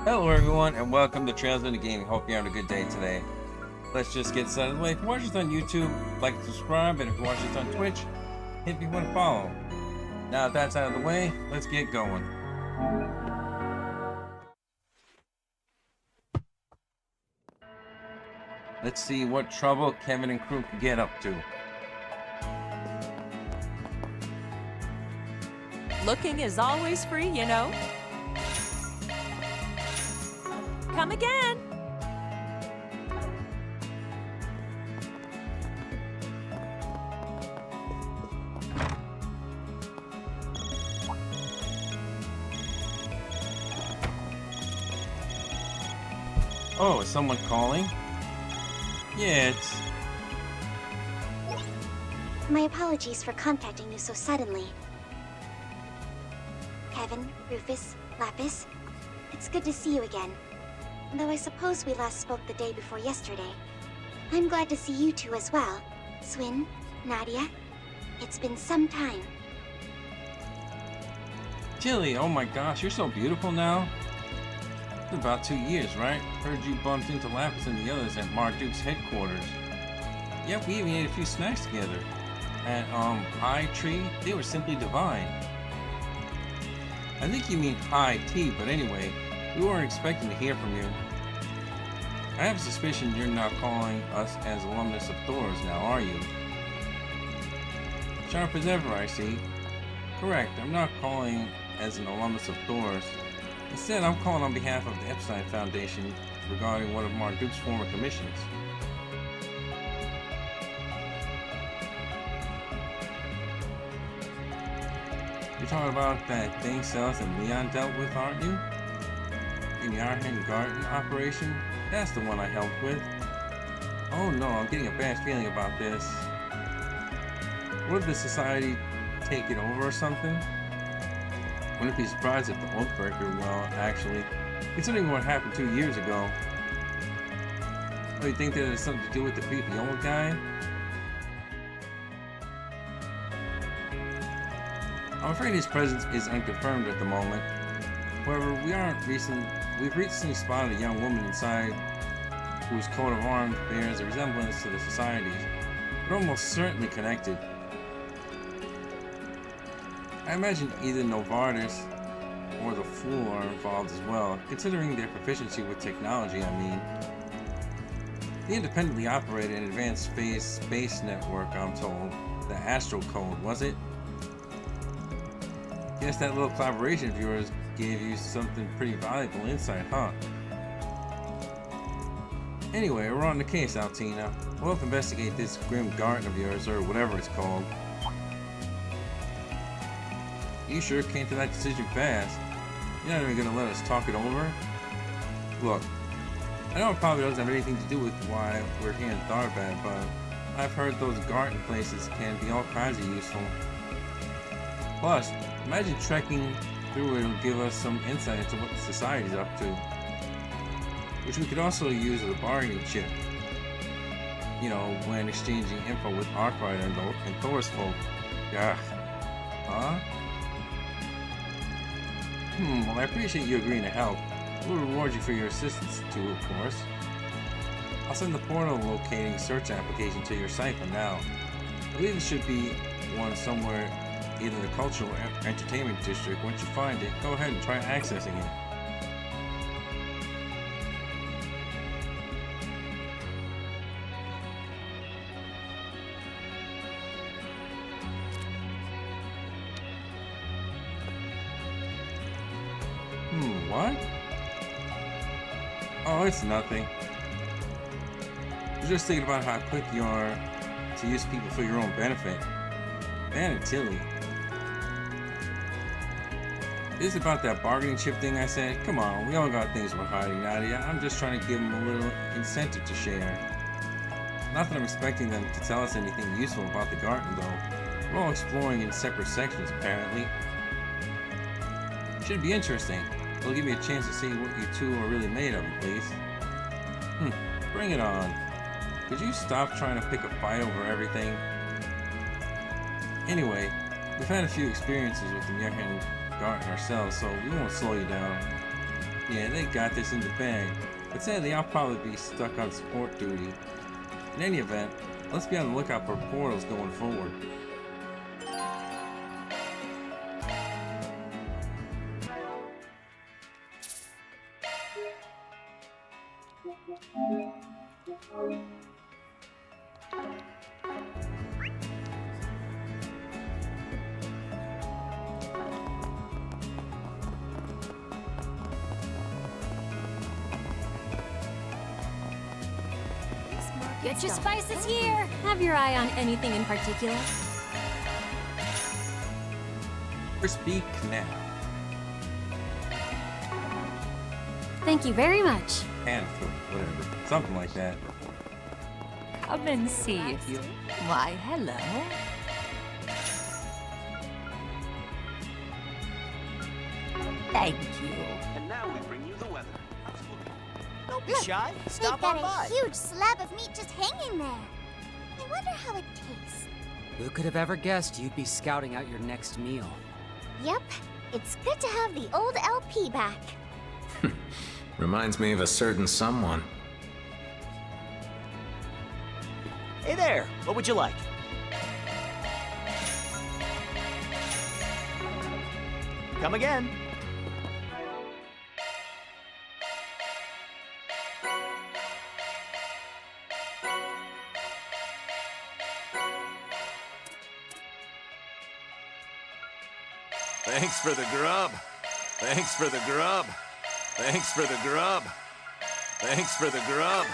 Hello everyone and welcome to Trails into Gaming. Hope you're having a good day today. Let's just get started. If you watch us on YouTube, like and subscribe, and if you watch us on Twitch, hit me with a follow. Now that that's out of the way, let's get going. Let's see what trouble Kevin and crew can get up to. Looking is always free, you know. Come again. Oh, is someone calling? Yeah, it's... My apologies for contacting you so suddenly. Kevin, Rufus, Lapis, it's good to see you again. Though I suppose we last spoke the day before yesterday. I'm glad to see you two as well. Swin, Nadia, it's been some time. Tilly, oh my gosh, you're so beautiful now. It's about 2 years, right? Heard you bumped into Lapis and the others at Marduke's headquarters. Yep, we even ate a few snacks together. At, High Tree, they were simply divine. I think you mean High Tea, but anyway, we weren't expecting to hear from you. I have a suspicion you're not calling us as alumnus of Thor's now, are you? Sharp as ever, I see. Correct, I'm not calling as an alumnus of Thor's. Instead, I'm calling on behalf of the Epstein Foundation regarding one of Marduke's former commissions. You're talking about that thing Celes and Leon dealt with, aren't you? In the Arhen Garden operation? That's the one I helped with. Oh no, I'm getting a bad feeling about this. Would the society take it over or something? Wouldn't be surprised if the Oathbreaker, well, actually, considering what happened 2 years ago. Oh, you think that has something to do with the creepy old guy? I'm afraid his presence is unconfirmed at the moment. However, we've recently spotted a young woman inside whose coat of arms bears a resemblance to the Society's, but almost certainly connected. I imagine either Novartis or the Fool are involved as well, considering their proficiency with technology, I mean. They independently operated an advanced space network, I'm told. The Astral Code, was it? Guess that little collaboration of yours gave you something pretty valuable insight, huh? Anyway, we're on the case, Altina. We'll have to investigate this grim garden of yours, or whatever it's called. You sure came to that decision fast. You're not even gonna let us talk it over? Look, I know it probably doesn't have anything to do with why we're here in Tharbad, but I've heard those garden places can be all kinds of useful. Plus, imagine trekking through it will give us some insight into what the Society's up to, which we could also use as a bargaining chip. You know, when exchanging info with Arkwright and Thor's folk. Yeah. Huh? Well, I appreciate you agreeing to help. We'll reward you for your assistance too, of course. I'll send the portal locating search application to your site for now. I believe there should be one somewhere either the cultural or entertainment district. Once you find it, go ahead and try accessing it. What? Oh, it's nothing. I was just thinking about how quick you are to use people for your own benefit. Man and Tilly. This is about that bargaining chip thing I said. Come on, we all got things we're hiding, Nadia. I'm just trying to give them a little incentive to share. Not that I'm expecting them to tell us anything useful about the garden, though. We're all exploring in separate sections, apparently. Should be interesting. It'll give me a chance to see what you two are really made of, at least. Bring it on. Could you stop trying to pick a fight over everything? Anyway, we've had a few experiences with the Mjolnir Garden ourselves, so we won't slow you down. Yeah, they got this in the bag. But sadly, I'll probably be stuck on support duty. In any event, let's be on the lookout for portals going forward. Get your spices here. Have your eye on anything in particular? Crispy Canal. Thank you very much. Handful, whatever. Something like that. Come and see if you. Why, hello. Thank you. And now we bring you the weather. Don't be shy. They've Stop got on a by. huge slab of meat just hanging there. I wonder how it tastes. Who could have ever guessed you'd be scouting out your next meal? Yep, it's good to have the old LP back. Reminds me of a certain someone. Hey there. What would you like? Come again. Thanks for the grub. Thanks for the grub. Thanks for the grub. Thanks for the grub.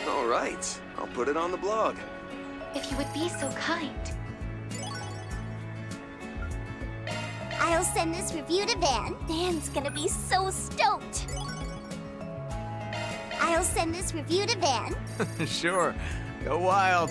All right, I'll put it on the blog. If you would be so kind. I'll send this review to Van. Van's gonna be so stoked. I'll send this review to Van. Sure. Go wild.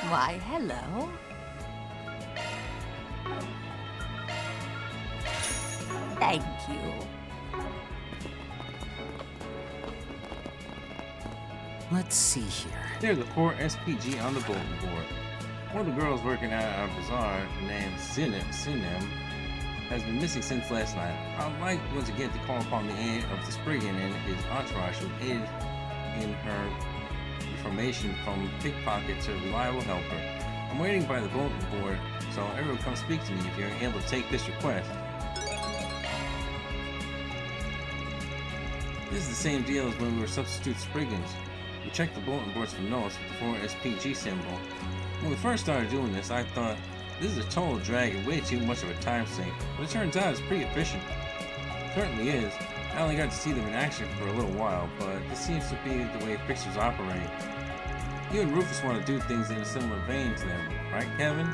Why, hello. Thank you. Let's see here. There's a 4 SPG on the bulletin board. One of the girls working at our bazaar, named Sinem, has been missing since last night. I'd like once again to call upon the aid of the Spriggan and his entourage who aided in her information from pickpocket to reliable helper. I'm waiting by the bulletin board, so everyone come speak to me if you're able to take this request. This is the same deal as when we were substitute Spriggans. We checked the bulletin boards for notes with the 4 SPG symbol. When we first started doing this, I thought, this is a total drag and way too much of a time sink, but it turns out it's pretty efficient. It certainly is. I only got to see them in action for a little while, but this seems to be the way fixers operate. You and Rufus want to do things in a similar vein to them, right, Kevin?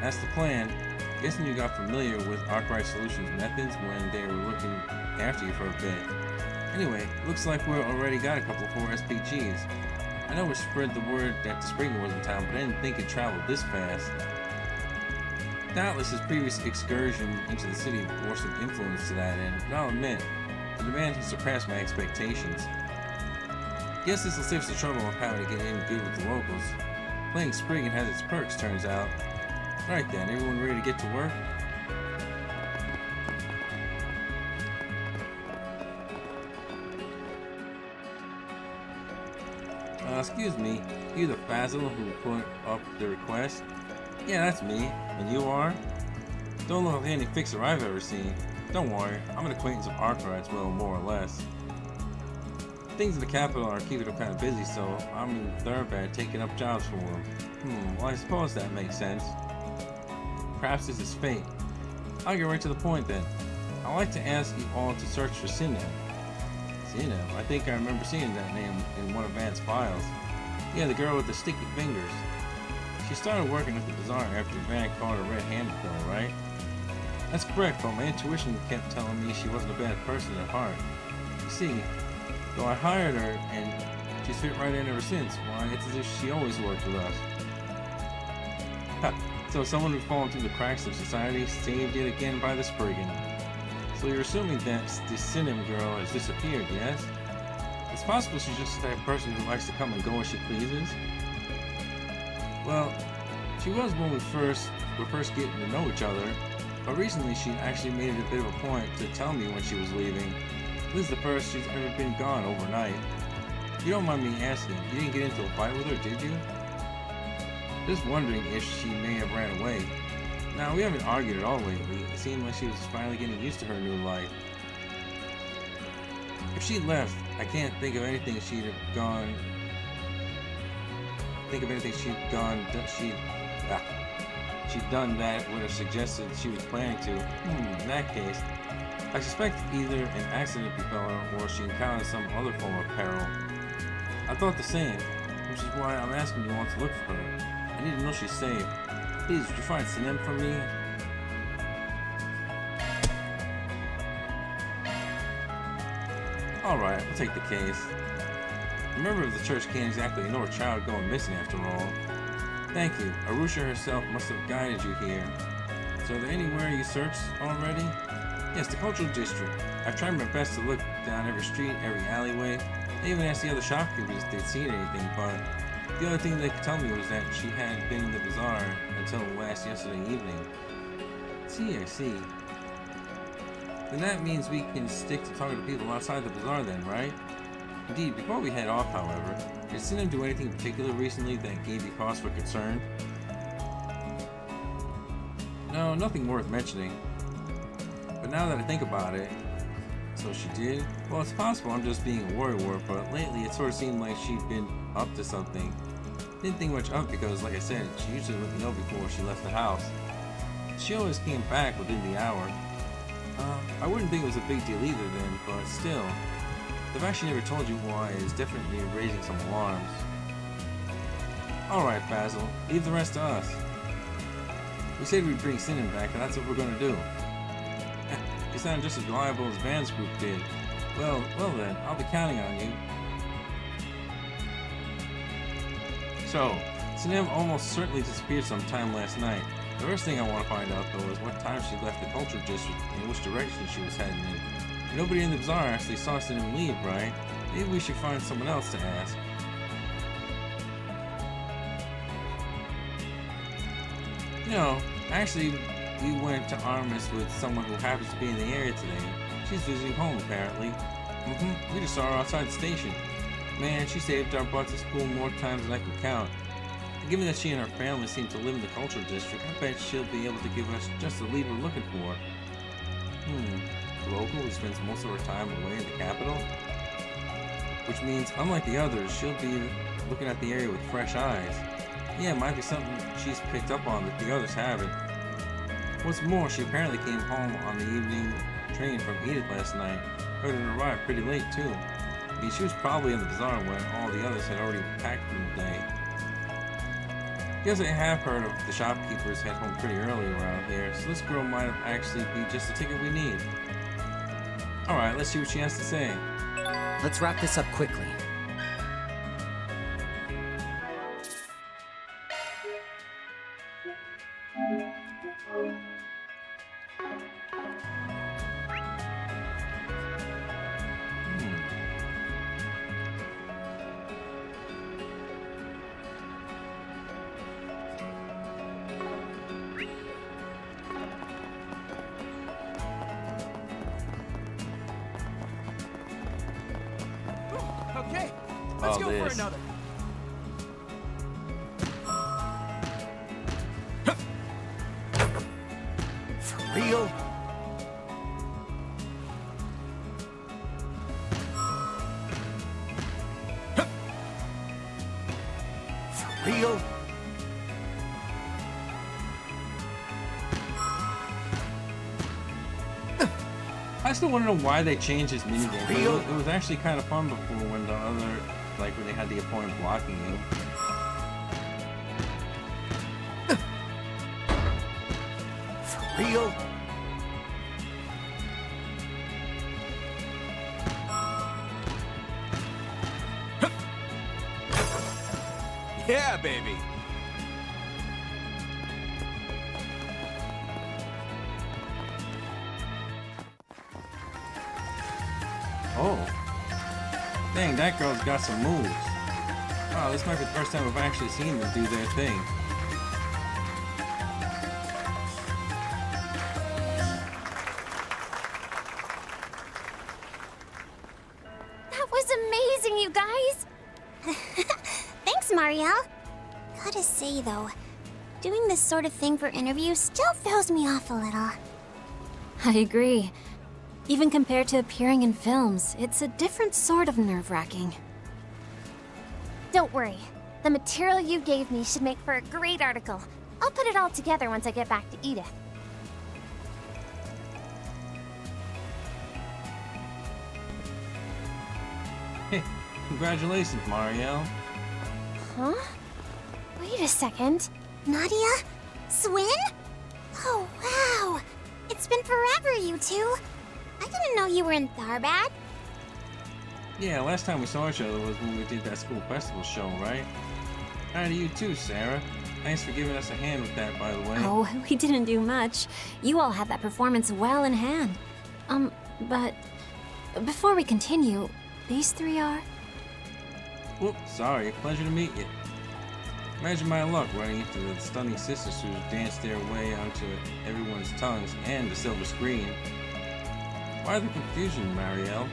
That's the plan. Guessing you got familiar with Arkwright Solutions methods when they were looking after you for a bit. Anyway, looks like we already got a couple of 4 SPGs. I know we spread the word that the Spriggan was in town, but I didn't think it traveled this fast. Doubtless his previous excursion into the city bore some influence to that end, but I'll admit, the demand has surpassed my expectations. Guess this will save us the trouble of having to get in good with the locals. Playing Spriggan has its perks, turns out. Alright then, everyone ready to get to work? Excuse me, you the Fazzle who put up the request? Yeah, that's me. And you are? Don't look like any fixer I've ever seen. Don't worry, I'm an acquaintance of Arkwright's, well, more or less. Things in the capital are keeping him kind of busy, so I'm in Thurbat taking up jobs for him. Well, I suppose that makes sense. Perhaps this is fate. I'll get right to the point then. I'd like to ask you all to search for Sinem. Sinem? I think I remember seeing that name in one of Van's files. Yeah, the girl with the sticky fingers. She started working at the bazaar after Van caught her red-handed though, right? That's correct, but my intuition kept telling me she wasn't a bad person at heart. You see, though I hired her and she's fit right in ever since, why, it's as if she always worked with us. Ha, so someone who'd fallen through the cracks of society saved yet again by the Spriggan. So you're assuming that this Sinem girl has disappeared, yes? It's possible she's just the type of person who likes to come and go as she pleases. Well, she was when we were first getting to know each other, but recently she actually made it a bit of a point to tell me when she was leaving. This is the first she's ever been gone overnight. You don't mind me asking, you didn't get into a fight with her, did you? Just wondering if she may have ran away. Now, we haven't argued at all lately. It seemed like she was finally getting used to her new life. If she'd left, I can't think of anything she'd done that would have suggested she was planning to. In that case, I suspect either an accident befell her or she encountered some other form of peril. I thought the same, which is why I'm asking you all to look for her. I need to know she's safe. Please, would you find Sinem for me? Alright, we'll take the case. A member of the church can't exactly ignore a child going missing after all. Thank you. Arusha herself must have guided you here. So are there anywhere you searched already? Yes, the cultural district. I've tried my best to look down every street, every alleyway. I even asked the other shopkeepers if they'd seen anything, but the only thing they could tell me was that she hadn't been in the bazaar until yesterday evening. I see. Then that means we can stick to talking to people outside the bazaar then, right? Indeed, before we head off, however, did Sinem do anything in particular recently that gave you cause for concern? No, nothing worth mentioning. But now that I think about it, so she did? Well, it's possible I'm just being a worrywart, but lately it sort of seemed like she'd been up to something. Didn't think much of it because, like I said, she usually let me know before she left the house. She always came back within the hour. I wouldn't think it was a big deal either then, but still. The fact she never told you why is definitely raising some alarms. Alright, Basil, leave the rest to us. We said we'd bring Sinem back, and that's what we're gonna do. You sound just as reliable as Van's group did. Well then, I'll be counting on you. So, Sinem almost certainly disappeared sometime last night. The first thing I want to find out, though, is what time she left the culture district and which direction she was heading in. Nobody in the bazaar actually saw Sinem leave, right? Maybe we should find someone else to ask. No, actually, we went to Armis with someone who happens to be in the area today. She's visiting home, apparently. We just saw her outside the station. Man, she saved our butts at school more times than I can count. Given that she and her family seem to live in the cultural district, I bet she'll be able to give us just the lead we're looking for. A local who spends most of her time away in the capital? Which means, unlike the others, she'll be looking at the area with fresh eyes. Yeah, it might be something she's picked up on that the others haven't. What's more, she apparently came home on the evening train from Edith last night. Heard it arrive pretty late, too. I mean, she was probably in the bazaar when all the others had already packed for the day. Guess I have heard of the shopkeepers head home pretty early around here, so this girl might actually be just the ticket we need. Alright, let's see what she has to say. Let's wrap this up quickly. Okay, let's go for this. another. real? For real? I still want to know why they changed his minigame. Real? It was actually kind of fun before when the other, like when they had the opponent blocking you. For real? Yeah, baby. Oh. Dang, that girl's got some moves. Wow, this might be the first time I've actually seen them do their thing. That was amazing, you guys! Thanks, Marielle. Gotta say, though, doing this sort of thing for interviews still throws me off a little. I agree. Even compared to appearing in films, it's a different sort of nerve-wracking. Don't worry. The material you gave me should make for a great article. I'll put it all together once I get back to Edith. Hey, congratulations, Marielle. Huh? Wait a second. Nadia? Swin? Oh, wow. It's been forever, you two. I didn't know you were in Tharbad. Yeah, last time we saw each other was when we did that school festival show, right? Hi to you too, Sarah. Thanks for giving us a hand with that, by the way. Oh, we didn't do much. You all had that performance well in hand. But before we continue, these three are... Whoops, sorry. Pleasure to meet you. Imagine my luck running into the stunning sisters who danced their way onto everyone's tongues and the silver screen. Why the confusion, Marielle?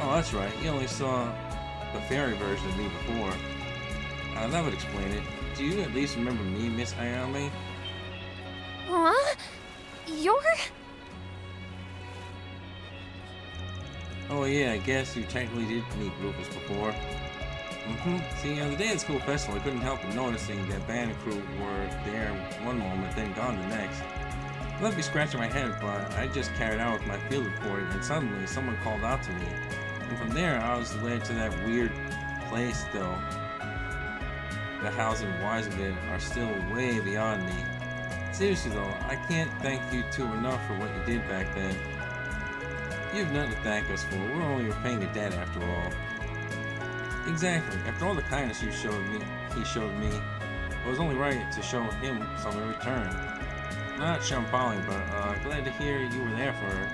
Oh, that's right. You only saw the fairy version of me before. That would explain it. Do you at least remember me, Miss Ayame? Huh? You're... Oh yeah, I guess you technically did meet Rufus before. See, on the day of the school festival, I couldn't help but noticing that band and crew were there one moment, then gone the next. I left me scratching my head, but I just carried on with my field reporting, and suddenly someone called out to me. And from there, I was led to that weird place, though. The houses in Weisenbit are still way beyond me. Seriously though, I can't thank you two enough for what you did back then. You have nothing to thank us for. We're only repaying a debt after all. Exactly. After all the kindness he showed me, it was only right to show him some in return. Not Champagne, but glad to hear you were there for her.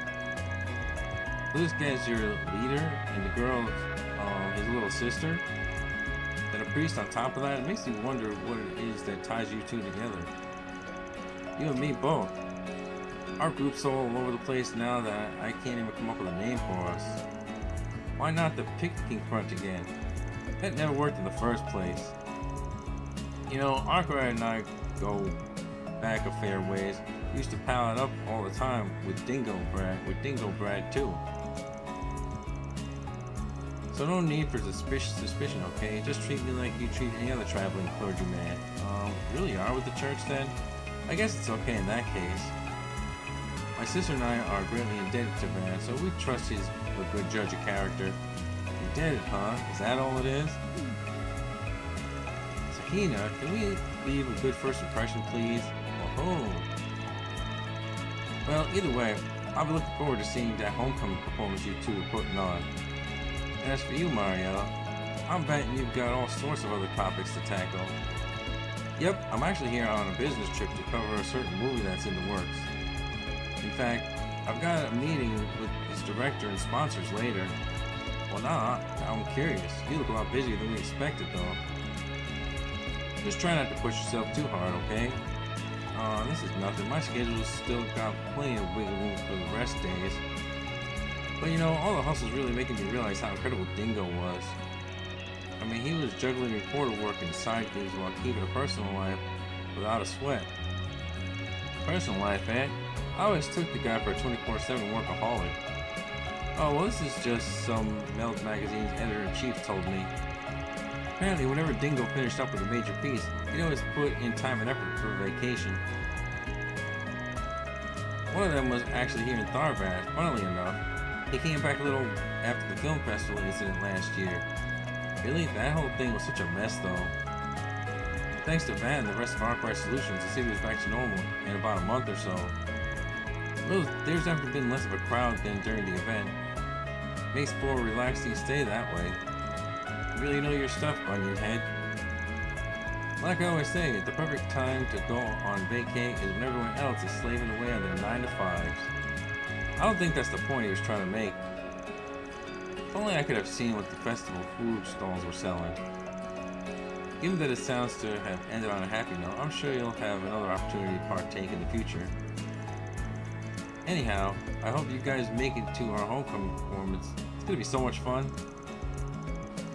This guy's your leader, and the girl, his little sister. And a priest on top of that, it makes me wonder what it is that ties you two together. You and me both. Our group's all over the place now that I can't even come up with a name for us. Why not the Picnicking Front again? That never worked in the first place. You know, Arkwright and I go back a fair ways. We used to pal it up all the time with Dingo Brad too. So no need for suspicion, okay? Just treat me like you treat any other traveling clergyman. Really are with the church then? I guess it's okay in that case. My sister and I are greatly indebted to Van, so we trust he's a good judge of character. Indebted, huh? Is that all it is? Sahina, can we leave a good first impression, please? Oh. Well, either way, I'll be looking forward to seeing that homecoming performance you two are putting on. As for you, Marielle, I'm betting you've got all sorts of other topics to tackle. Yep, I'm actually here on a business trip to cover a certain movie that's in the works. In fact, I've got a meeting with its director and sponsors later. Well, now I'm curious. You look a lot busier than we expected, though. Just try not to push yourself too hard, okay? This is nothing. My schedule's still got plenty of wiggle room for the rest days. But you know, all the hustle's really making me realize how incredible Dingo was. I mean, he was juggling reporter work and side gigs while keeping a personal life without a sweat. Personal life, eh? I always took the guy for a 24/7 workaholic. Oh, well, this is just some Meld magazine's editor-in-chief told me. Apparently, whenever Dingo finished up with a major piece, he'd always put in time and effort for a vacation. One of them was actually here in Tharbad, funnily enough. He came back a little after the film festival incident last year. Really, that whole thing was such a mess, though. Thanks to Van and the rest of Arkwright Solutions, the city was back to normal in about a month or so. Well, there's definitely been less of a crowd than during the event. Makes for a relaxing stay that way. You really know your stuff, Onion Head. Like I always say, the perfect time to go on vacay is when everyone else is slaving away on their 9 to 5s. I don't think that's the point he was trying to make. If only I could have seen what the festival food stalls were selling. Given that it sounds to have ended on a happy note, I'm sure you'll have another opportunity to partake in the future. Anyhow, I hope you guys make it to our homecoming performance. It's gonna be so much fun.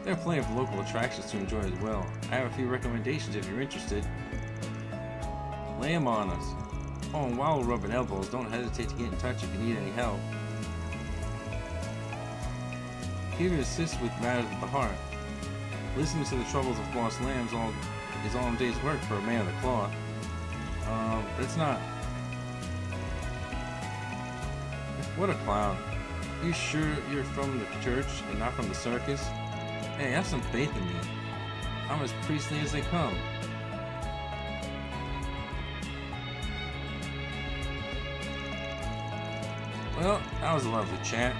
There are plenty of local attractions to enjoy as well. I have a few recommendations if you're interested. Lay 'em on us. Oh, and while we're rubbing elbows, don't hesitate to get in touch if you need any help. Here to assist with matters of the heart. Listening to the troubles of lost lambs is all a day's work for a man of the cloth. But it's not. What a clown. You sure you're from the church and not from the circus? Hey, have some faith in me. I'm as priestly as they come. Well, that was a lovely chat.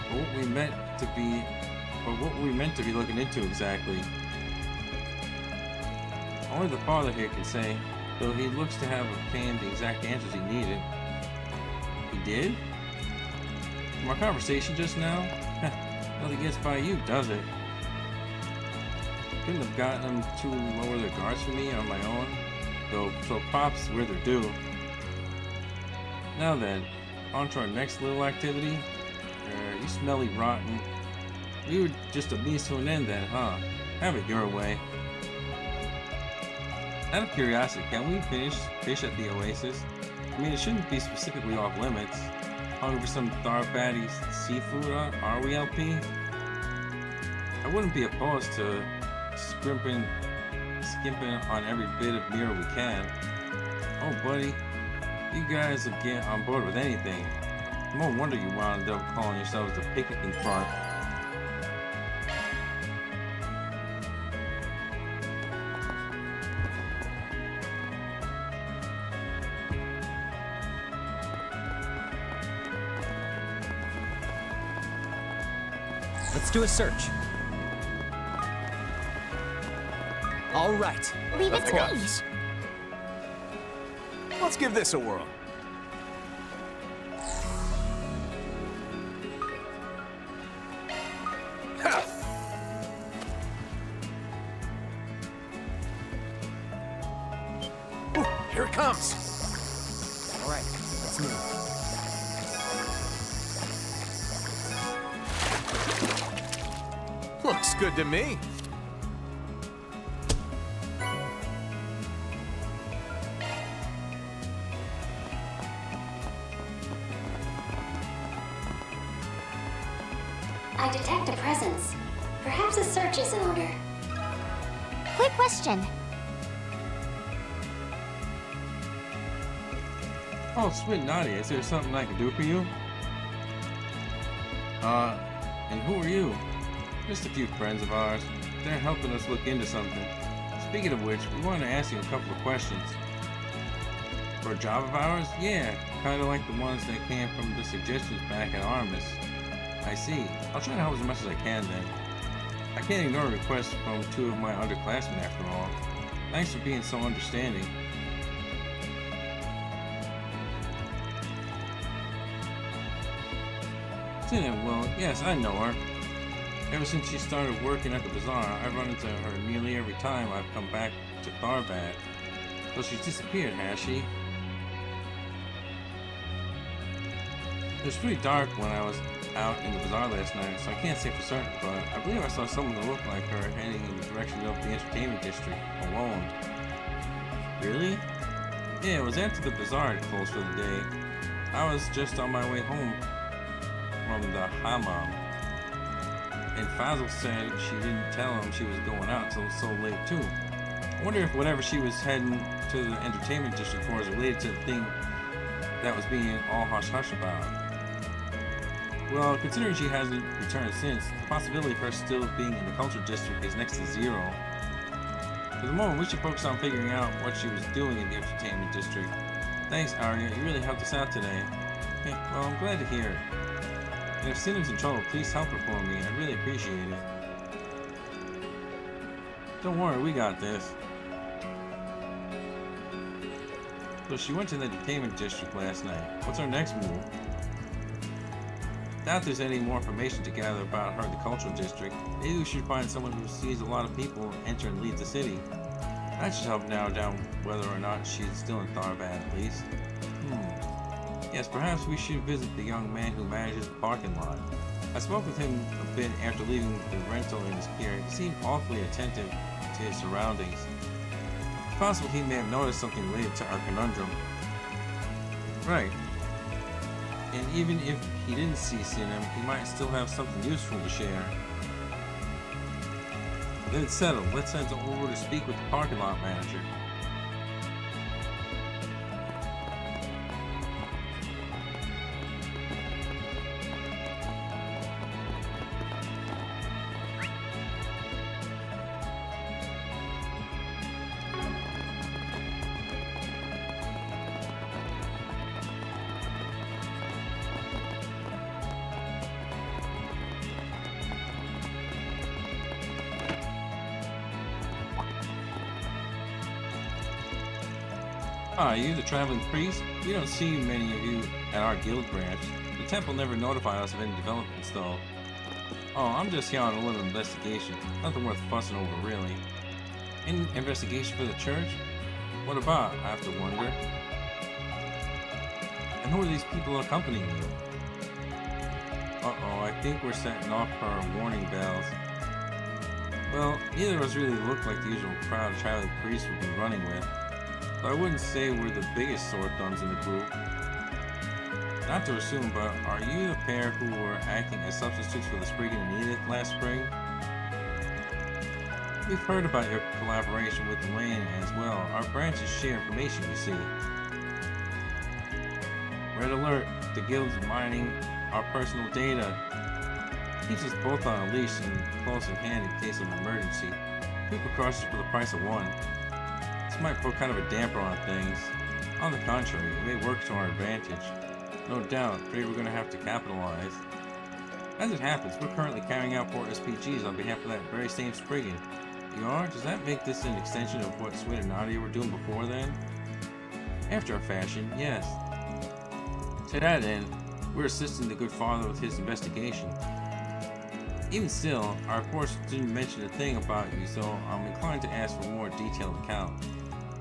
But what we meant to be looking into exactly. Only the father here can say, though he looks to have obtained the exact answers he needed. He did? From our conversation just now? Nothing gets by you, does it? Couldn't have gotten them to lower their guards for me on my own, though, so props where they're due. Now then, on to our next little activity. You smelly rotten. We were just a means to an end then, huh? Have it your way. Out of curiosity, can we fish at the Oasis? I mean, it shouldn't be specifically off limits. Hungry for some Tharbaddy seafood, are we, LP? I wouldn't be opposed to skimping on every bit of mirror we can. Oh, buddy, you guys will get on board with anything. No wonder you wound up calling yourselves the picnicking front. Let's do a search. All right. Leave it to me. Let's give this a whirl. Ha! Ooh, here it comes. All right, let's move. Looks good to me. I detect a presence. Perhaps a search is in order. Quick question. Oh, sweet Nadia, is there something I can do for you? And who are you? Just a few friends of ours. They're helping us look into something. Speaking of which, we wanted to ask you a couple of questions. For a job of ours? Yeah, kind of like the ones that came from the suggestions back at Armis. I see. I'll try to help as much as I can then. I can't ignore a request from two of my underclassmen after all. Thanks for being so understanding. Tina, well, yes, I know her. Ever since she started working at the bazaar, I've run into her nearly every time I've come back to Tharbad. So she's disappeared, has she? It was pretty dark when I was out in the bazaar last night, so I can't say for certain, but I believe I saw someone that looked like her heading in the direction of the entertainment district, alone. Really? Yeah, it was after the bazaar had closed for the day. I was just on my way home from the hammam. And Fazil said she didn't tell him she was going out till so late too. I wonder if whatever she was heading to the entertainment district for is related to the thing that was being all hush-hush about. Well, considering she hasn't returned since, the possibility of her still being in the culture district is next to zero. For the moment, we should focus on figuring out what she was doing in the entertainment district. Thanks, Arya. You really helped us out today. Hey, well, I'm glad to hear it. And if Cinna's in trouble, please help her for me. I'd really appreciate it. Don't worry, we got this. So she went to the entertainment district last night. What's our next move? Doubt there's any more information to gather about her in the cultural district. Maybe we should find someone who sees a lot of people enter and leave the city. That should help narrow down whether or not she's still in Tharbad at least. Yes, perhaps we should visit the young man who manages the parking lot. I spoke with him a bit after leaving the rental in his care. He seemed awfully attentive to his surroundings. It's possible he may have noticed something related to our conundrum. Right. And even if he didn't see Cinna, he might still have something useful to share. Then it's settled. Let's head over to speak with the parking lot manager. Ah, you the traveling priest? We don't see many of you at our guild branch. The temple never notified us of any developments, though. Oh, I'm just here on a little investigation. Nothing worth fussing over, really. Any investigation for the church? What about? I have to wonder. And who are these people accompanying you? Uh-oh, I think we're setting off our warning bells. Well, neither of us really look like the usual crowd of traveling priests would be running with. But I wouldn't say we're the biggest sore thumbs in the group. Not to assume, but are you the pair who were acting as substitutes for the Spriggan and Edith last spring? We've heard about your collaboration with Elaine as well. Our branches share information, you see. Red alert, the guild's mining our personal data. Keeps us both on a leash and close at hand in case of an emergency. 2 precautions for the price of 1. This might put kind of a damper on things. On the contrary, it may work to our advantage. No doubt, afraid we're going to have to capitalize. As it happens, we're currently carrying out 4 SPGs on behalf of that very same Spriggan. You are? Does that make this an extension of what Swin and Nadia were doing before then? After a fashion, yes. To that end, we're assisting the good father with his investigation. Even still, our reports didn't mention a thing about you, so I'm inclined to ask for a more detailed account.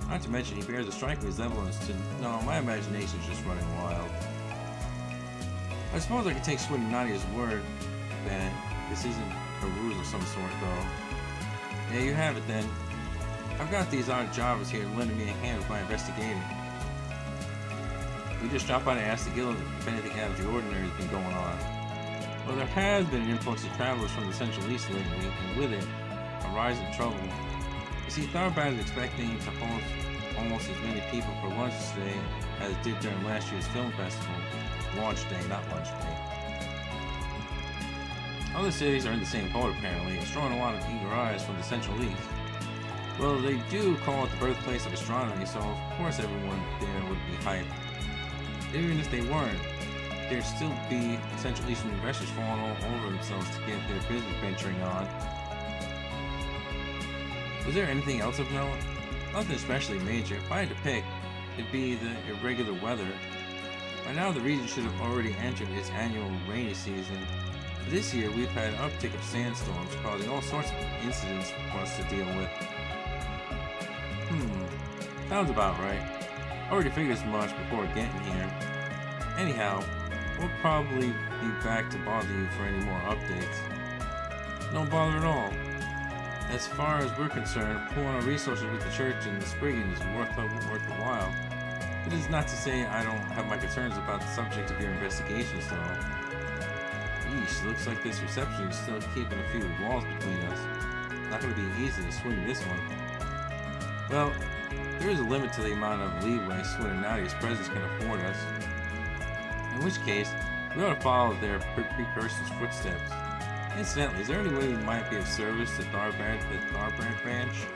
Not to mention, he bears a striking resemblance to... No, my imagination's just running wild. I suppose I could take Swin and Nadia's word that this isn't a ruse of some sort, though. Yeah, you have it then. I've got these odd jobbers here lending me a hand with my investigating. We just dropped by to ask the guild if anything out of the ordinary has been going on. Well, there has been an influx of travelers from the Central East lately, and with it, a rise in trouble. You see, Tharbad is expecting to host almost as many people for lunch today as it did during last year's film festival. Launch day, not lunch day. Other cities are in the same boat apparently. It's drawing a lot of eager eyes from the Central East. Well, they do call it the birthplace of astronomy, so of course everyone there would be hyped. Even if they weren't, there'd still be Central Eastern investors falling all over themselves to get their business venturing on. Was there anything else of note? Nothing especially major. If I had to pick, it'd be the irregular weather. By now the region should have already entered its annual rainy season. But this year we've had an uptick of sandstorms causing all sorts of incidents for us to deal with. Sounds about right. Already figured as much before getting here. Anyhow, we'll probably be back to bother you for any more updates. No bother at all. As far as we're concerned, pulling our resources with the church and the Spriggan is worth the while. It is not to say I don't have my concerns about the subject of your investigations, though. Yeesh, looks like this reception is still keeping a few walls between us. Not going to be easy to swing this one. Well, there is a limit to the amount of leeway Swin and Nadia's presence can afford us. In which case, we ought to follow their precursor's footsteps. Incidentally, is there any way we might be of service to the Tharbrandt branch?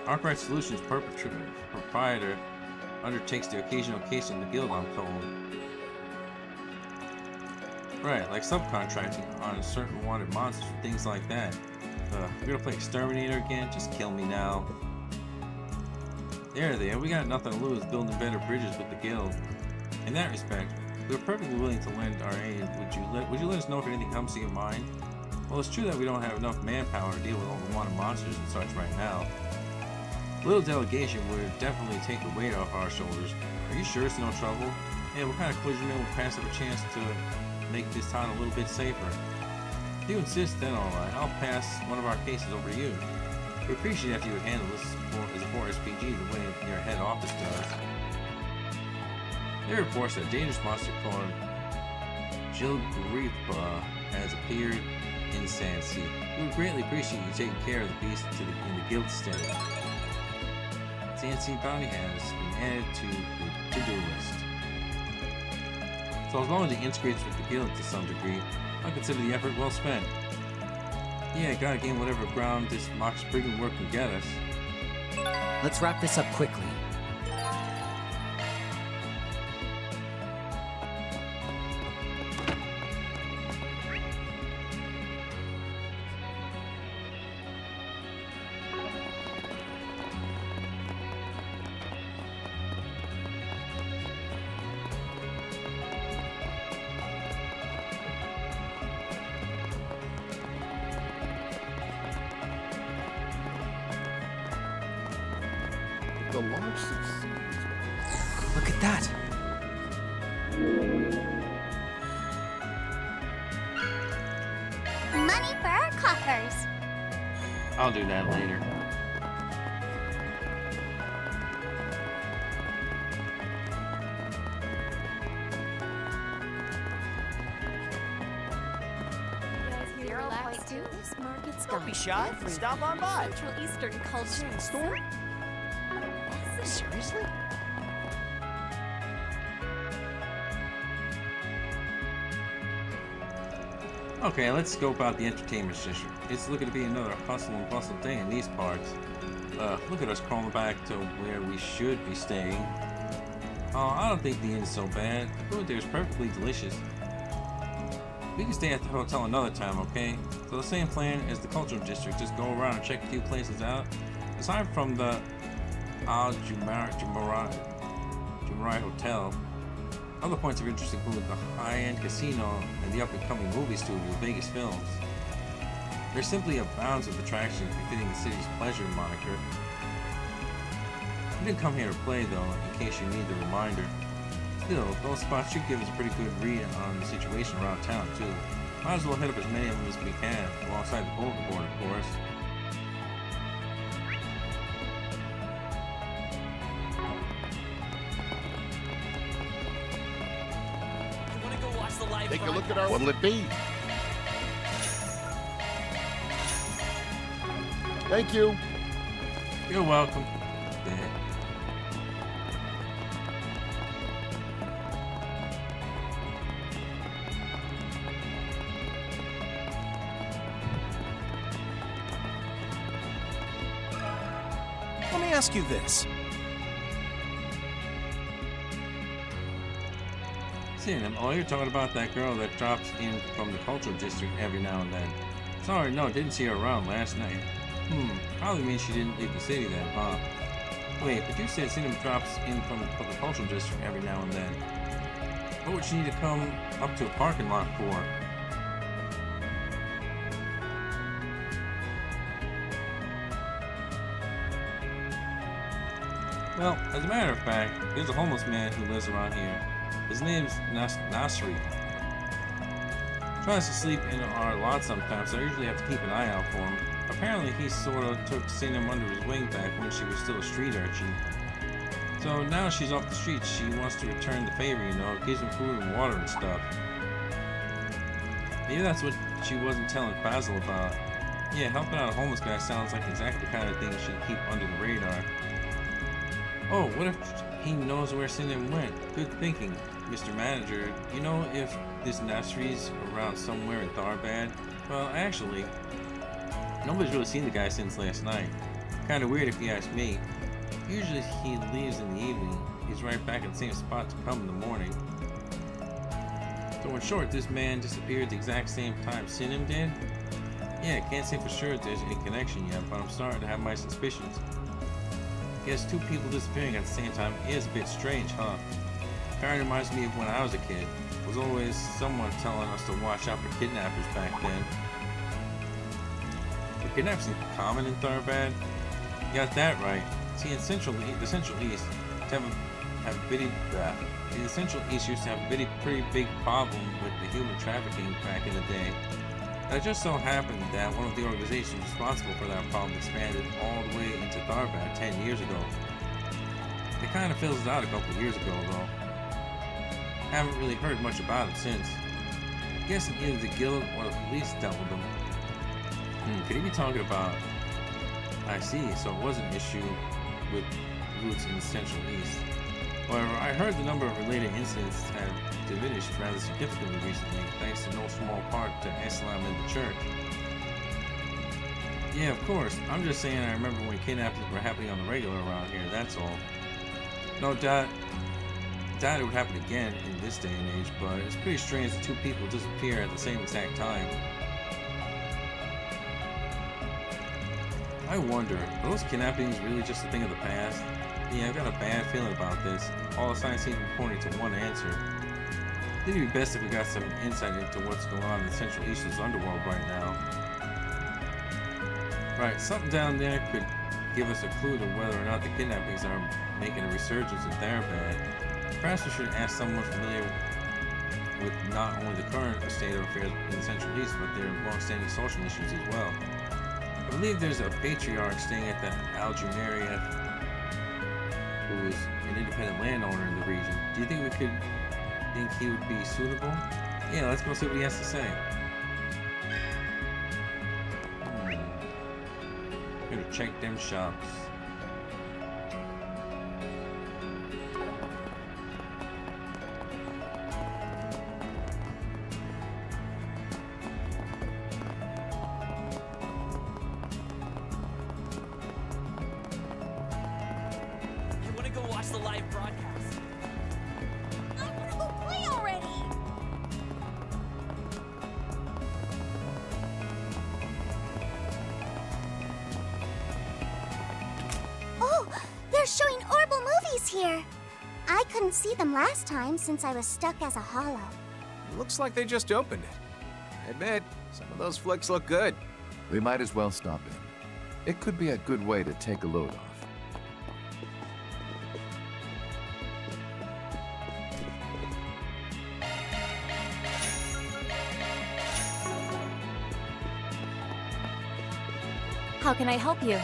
Arkwright Solutions proprietor undertakes the occasional case in the guild, I'm told. Right, like subcontracting on certain wanted monsters and things like that. You're gonna play Exterminator again? Just kill me now. There, we got nothing to lose building better bridges with the guild. In that respect, we're perfectly willing to lend our aid. Would you let us know if anything comes to your mind? Well, it's true that we don't have enough manpower to deal with all the wanted monsters and such right now. A little delegation would definitely take the weight off our shoulders. Are you sure it's no trouble? Yeah, what kind of clergyman would pass up a chance to make this town a little bit safer? If you insist, then alright, I'll pass one of our cases over to you. We appreciate if you would handle this as a 4SPG the way your head office does. There are reports that a dangerous monster called Jilgripa has appeared in Sandsea. We would greatly appreciate you taking care of the beast in the guild stead. Sandsea bounty has been added to the to-do list. So as long as it integrates with the guild to some degree, I consider the effort well spent. Yeah, gotta gain whatever ground this Mox Brigand work can get us. Let's wrap this up quickly. The launch succeeds. Look at that! Money for our coffers. I'll do that later. This market's Don't got be shy. Stop on by. Central Eastern culture. Store? Seriously? Okay, let's scope out the entertainment district. It's looking to be another hustle and bustle day in these parts. Look at us crawling back to where we should be staying. I don't think the inn's so bad. The food there is perfectly delicious. We can stay at the hotel another time, okay? So the same plan as the cultural district, just go around and check a few places out. Aside from the Al Jumeirah Hotel, other points of interest include the high-end casino and the up-and-coming movie studio, Vegas Films. There's simply abounds of attractions befitting the city's pleasure moniker. We didn't come here to play, though, in case you need the reminder. Still, those spots should give us a pretty good read on the situation around town, too. Might as well hit up as many of them as we can, alongside the bulletin board, of course. Take a look at our... What'll it be? Thank you. You're welcome. Let me ask you this. Oh, you're talking about that girl that drops in from the cultural district every now and then. Sorry, no, didn't see her around last night. Probably means she didn't leave the city then, huh? Wait, but you said Cinema drops in from the cultural district every now and then. What would she need to come up to a parking lot for? Well, as a matter of fact, there's a homeless man who lives around here. His name's Nasri. Tries to sleep in our lot sometimes, so I usually have to keep an eye out for him. Apparently, he sort of took Sinem under his wing back when she was still a street urchin. So So now she's off the streets. She wants to return the favor, you know, gives him food and water and stuff. Maybe that's what she wasn't telling Basil about. Yeah, helping out a homeless guy sounds like exactly the kind of thing she'd keep under the radar. Oh, what if he knows where Cinnamon went? Good thinking, Mr. Manager. You know if this nursery's around somewhere in Tharbad? Well, actually, nobody's really seen the guy since last night. Kinda weird if you ask me. Usually he leaves in the evening. He's right back at the same spot to come in the morning. So in short, this man disappeared the exact same time Cinnamon did? Yeah, can't say for sure if there's any connection yet, but I'm starting to have my suspicions. Guess two people disappearing at the same time is a bit strange, huh? Kinda reminds me of when I was a kid. There was always someone telling us to watch out for kidnappers back then. The kidnappers seem common in Tharbad? You got that right. See, in the Central East, the Central East used to have a pretty big problem with the human trafficking back in the day. It just so happened that one of the organizations responsible for that problem expanded all the way into Tharbad 10 years ago. It kind of fizzled out a couple of years ago, though. Haven't really heard much about it since. I'm guessing either the guild or the police dealt with them. Could he be talking about... I see, so it was an issue with roots in the Central East. However, I heard the number of related incidents have diminished rather significantly recently, thanks to no small part to Islam in the church. Yeah, of course. I'm just saying I remember when kidnappings were happening on the regular around here, that's all. No doubt it would happen again in this day and age, but it's pretty strange that two people disappear at the same exact time. I wonder, are those kidnappings really just a thing of the past? Yeah, I've got a bad feeling about this. All the signs seem to be pointing to one answer. I think it'd be best if we got some insight into what's going on in the Central East's underworld right now. Right, something down there could give us a clue to whether or not the kidnappings are making a resurgence in Tharbad. Perhaps we should ask someone familiar with not only the current state of affairs in the Central East, but their long-standing social issues as well. I believe there's a patriarch staying at the Algeria who is an independent landowner in the region. Do you think he would be suitable? Yeah, let's go see what he has to say. Gonna check them shops. Showing Orbital movies here. I couldn't see them last time since I was stuck as a hollow. Looks like they just opened it. I admit, some of those flicks look good. We might as well stop in. It could be a good way to take a load off. How can I help you?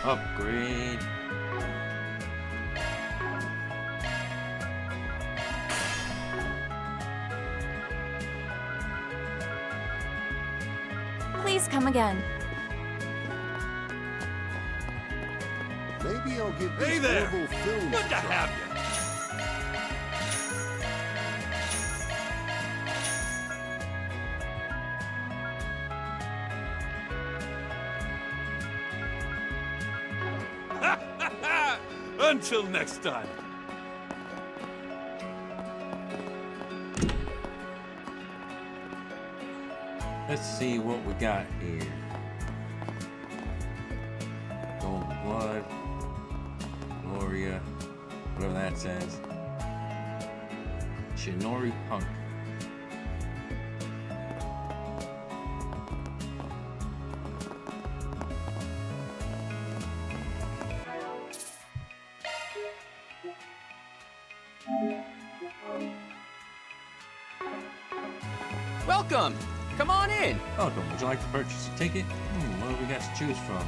Upgrade. Please come again. Maybe I'll give Hey these there! Orbital films Good a to try. have you. Until next time. Let's see what we got here. Golden Blood, Gloria, whatever that says. Shinori Punk. Welcome! Come on in! Welcome. Would you like to purchase a ticket? What do we got to choose from?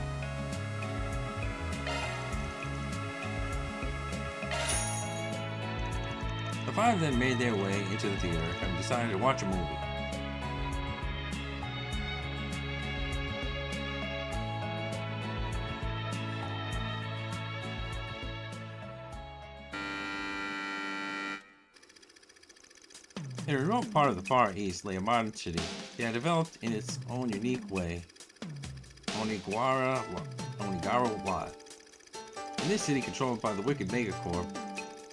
The five of them made their way into the theater and decided to watch a movie. In a remote part of the Far East lay a modern city that developed in its own unique way. Onigara Wa. In this city controlled by the wicked Megacorp,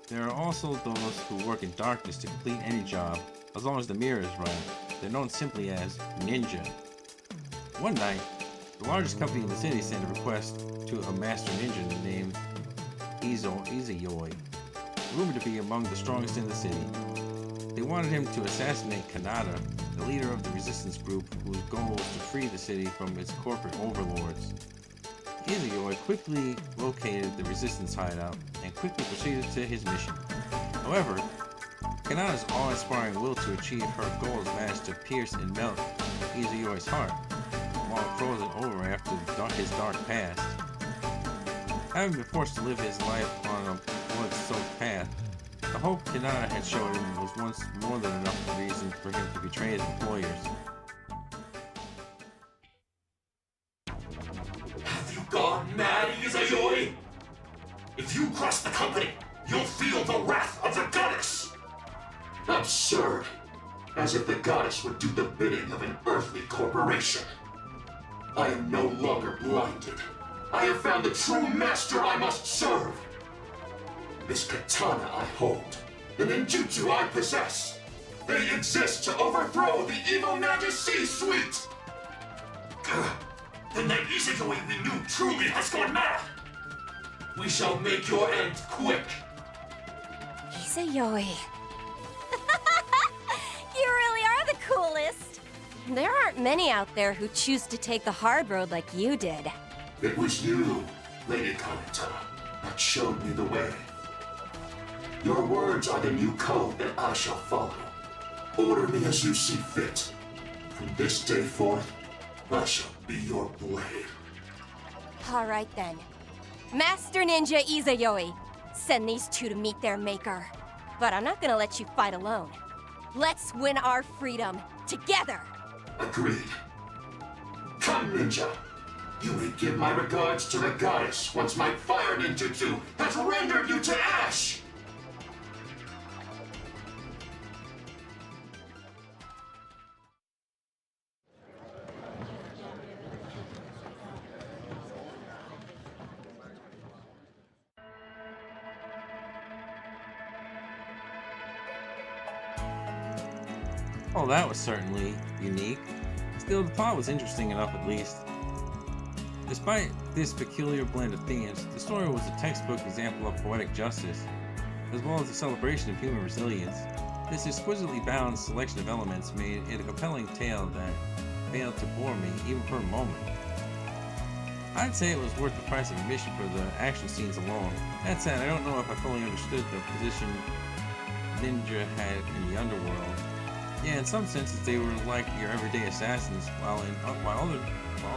there are also those who work in darkness to complete any job, as long as the mirror is right. They're known simply as Ninja. One night, the largest company in the city sent a request to a master ninja named Izayoi, rumored to be among the strongest in the city. They wanted him to assassinate Kanata, the leader of the resistance group whose goal was to free the city from its corporate overlords. Izayoi quickly located the resistance hideout and quickly proceeded to his mission. However, Kanata's awe-inspiring will to achieve her goals managed to pierce and melt Izayoi's heart, while frozen over after his dark past. Having been forced to live his life on a blood-soaked path, the hope Kanata had shown him was once more than enough reason for him to betray his employers. Have you gone mad, Izayoi? If you cross the company, you'll feel the wrath of the goddess! Absurd! As if the goddess would do the bidding of an earthly corporation. I am no longer blinded. I have found the true master I must serve. This katana I hold, the ninjutsu I possess, they exist to overthrow the evil Magus C-suite! Then that Izayoi we knew truly has gone mad! We shall make your end quick! Izayoi. You really are the coolest! There aren't many out there who choose to take the hard road like you did. It was you, Lady Kanata, that showed me the way. Your words are the new code that I shall follow. Order me as you see fit. From this day forth, I shall be your blade. Alright then. Master Ninja Izayoi, send these two to meet their maker. But I'm not gonna let you fight alone. Let's win our freedom, together! Agreed. Come, Ninja. You may give my regards to the goddess once my fire ninjutsu has rendered you to ash! Well, that was certainly unique. Still, the plot was interesting enough at least. Despite this peculiar blend of themes, the story was a textbook example of poetic justice, as well as a celebration of human resilience. This exquisitely balanced selection of elements made it a compelling tale that failed to bore me even for a moment. I'd say it was worth the price of admission for the action scenes alone. That said, I don't know if I fully understood the position Ninja had in the underworld. Yeah, in some senses they were like your everyday assassins, while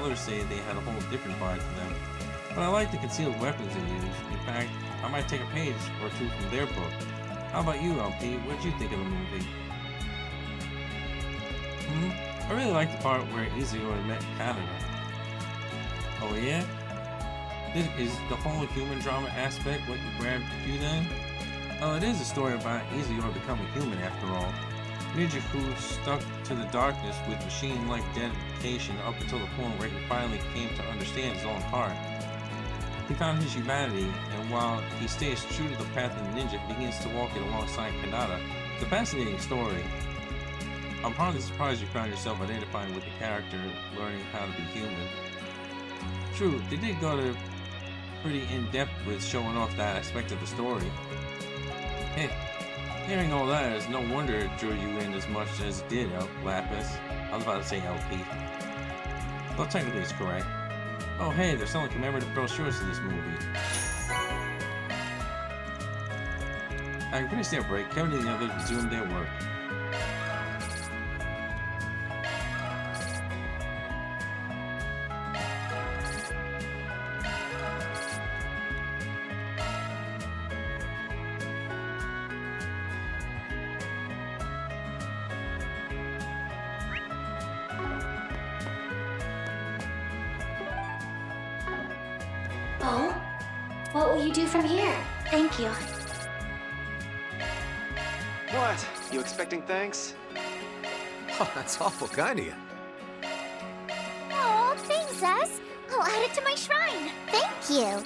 others say they had a whole different vibe to them. But I like the concealed weapons they use. In fact, I might take a page or two from their book. How about you, LP? What did you think of the movie? I really liked the part where Izayoi met Kanata. Oh yeah? Is the whole human drama aspect what grabbed you then? Well, it is a story about Izayoi becoming human after all. Ninja who stuck to the darkness with machine-like dedication up until the point where he finally came to understand his own heart. He found his humanity, and while he stays true to the path of the ninja, begins to walk it alongside Kanata. It's a fascinating story. I'm hardly surprised you found yourself identifying with the character, learning how to be human. True, they did go to pretty in-depth with showing off that aspect of the story. Hey, hearing all that is no wonder it drew you in as much as it did, Lapis. I was about to say LP. Well, technically it's correct. Oh hey, they're selling commemorative brochures to this movie. Having finished their break, Kevin and the others resumed their work. Oh? What will you do from here? Thank you. What? You expecting thanks? Oh, that's awful kind of you. Oh, thanks, Az. I'll add it to my shrine. Thank you.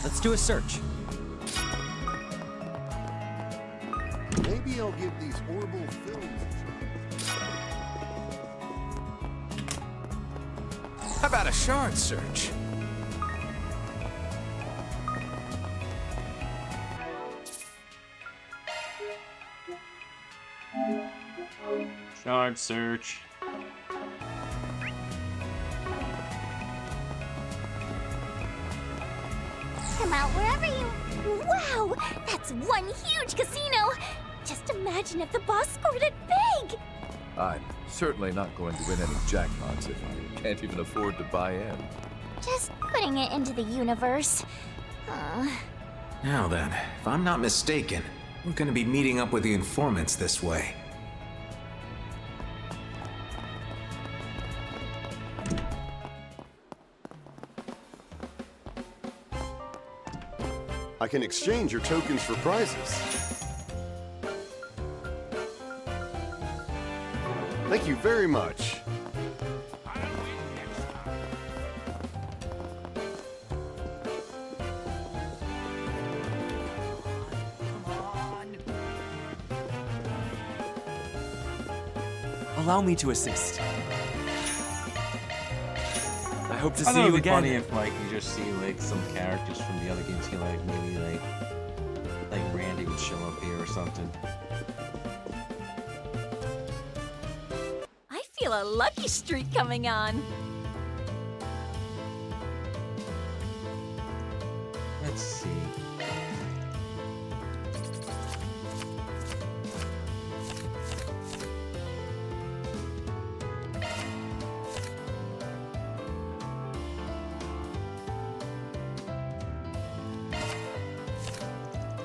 Let's do a search. Maybe I'll give these horrible films a try. How about a shard search? Shard search. Come out wherever you... Wow! That's one huge casino! Just imagine if the boss scored it big! I'm certainly not going to win any jackpots if I can't even afford to buy in. Just putting it into the universe. Now then, if I'm not mistaken, we're gonna be meeting up with the informants this way. I can exchange your tokens for prizes. Thank you very much. Allow me to assist. I hope to I see thought you it'd be again. funny if like you just see like some characters from the other games, you like maybe like Randy would show up here or something. I feel a lucky streak coming on. Let's see.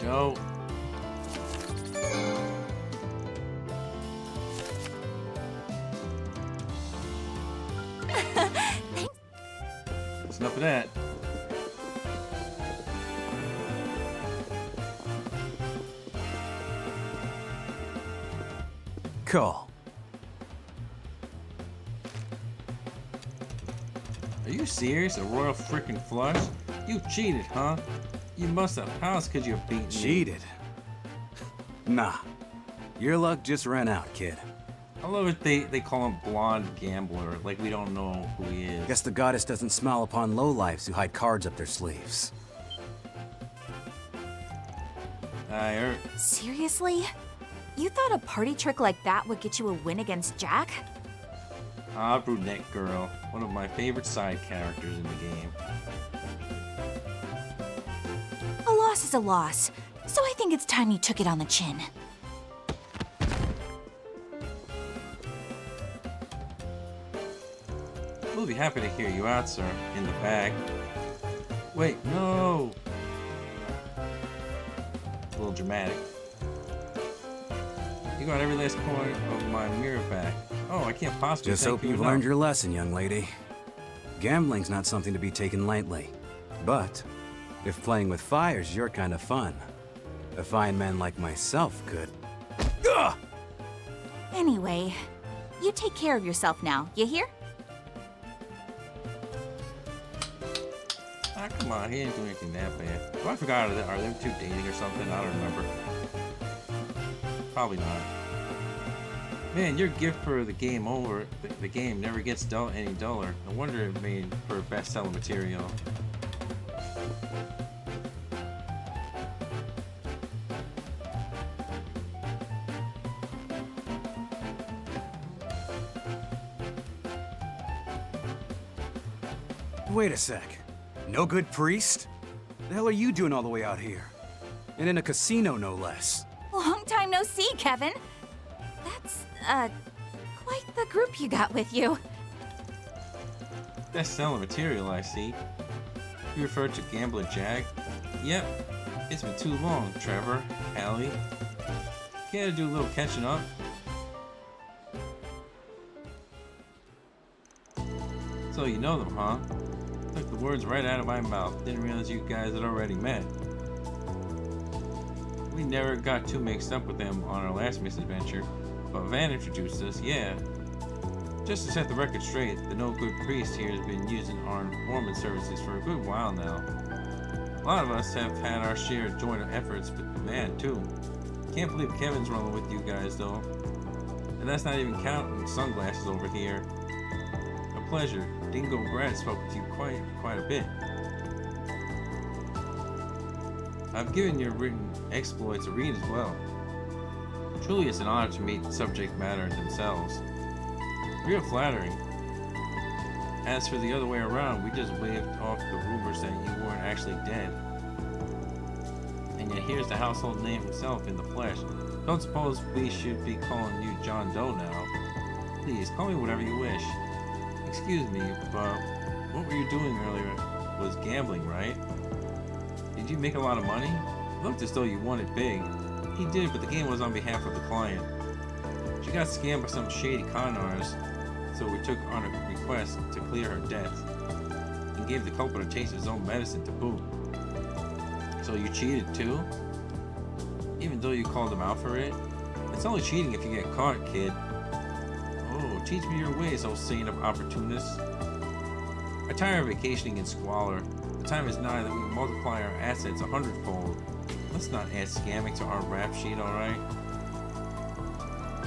Go. That's enough of that. Cool. Are you serious? A royal freaking flush? You cheated, huh? You must have. How else could you have beaten me? Cheated? Nah. Your luck just ran out, kid. I love it they call him Blonde Gambler, like we don't know who he is. Guess the goddess doesn't smile upon lowlifes who hide cards up their sleeves. I heard. Seriously? You thought a party trick like that would get you a win against Jack? Ah, Brunette Girl, one of my favorite side characters in the game. A loss is a loss, so I think it's time you took it on the chin. We'll be happy to hear you out, sir. In the back. Wait, no! A little dramatic. You got every last coin of my mirror back. Oh, I can't possibly Just thank hope you you've enough. learned your lesson, young lady. Gambling's not something to be taken lightly. But if playing with fire's your kind of fun, a fine man like myself could... Ugh! Anyway, You take care of yourself now, you hear? Ah, come on, he didn't do anything that bad. Oh, I forgot, are them two dating or something? I don't remember. Probably not. Man, your gift for the game over, the game never gets any duller. No wonder it made for best-selling material. Wait a sec. No good priest? The hell are you doing all the way out here? And in a casino, no less. Long time no see, Kevin. That's, quite the group you got with you. Best-selling material, I see. You referred to Gambler Jack? Yep. It's been too long, Trevor, Allie. Care to do a little catching up? So you know them, huh? Took the words right out of my mouth. Didn't realize you guys had already met. We never got too mixed up with them on our last misadventure, but Van introduced us, yeah. Just to set the record straight, the no-good priest here has been using our informant services for a good while now. A lot of us have had our share of joint efforts with Van, too. Can't believe Kevin's rolling with you guys, though. And that's not even counting sunglasses over here. A pleasure. Dingo Brad spoke with you quite a bit. I've given your written exploits a read as well. Truly it's an honor to meet the subject matter themselves. Real flattering. As for the other way around, we just waved off the rumors that you weren't actually dead. And yet here's the household name himself in the flesh. Don't suppose we should be calling you John Doe now. Please, call me whatever you wish. Excuse me, but what were you doing earlier? Was gambling, right? Did you make a lot of money? It looked as though you won it big. He did, but the game was on behalf of the client. She got scammed by some shady con artist, so we took on a request to clear her debts and gave the culprit a taste of his own medicine to boot. So you cheated too? Even though you called him out for it? It's only cheating if you get caught, kid. Oh, teach me your ways, old saint of opportunists. I tire of vacationing in squalor. The time is nigh that we multiply our assets 100-fold. Let's not add scamming to our rap sheet, alright?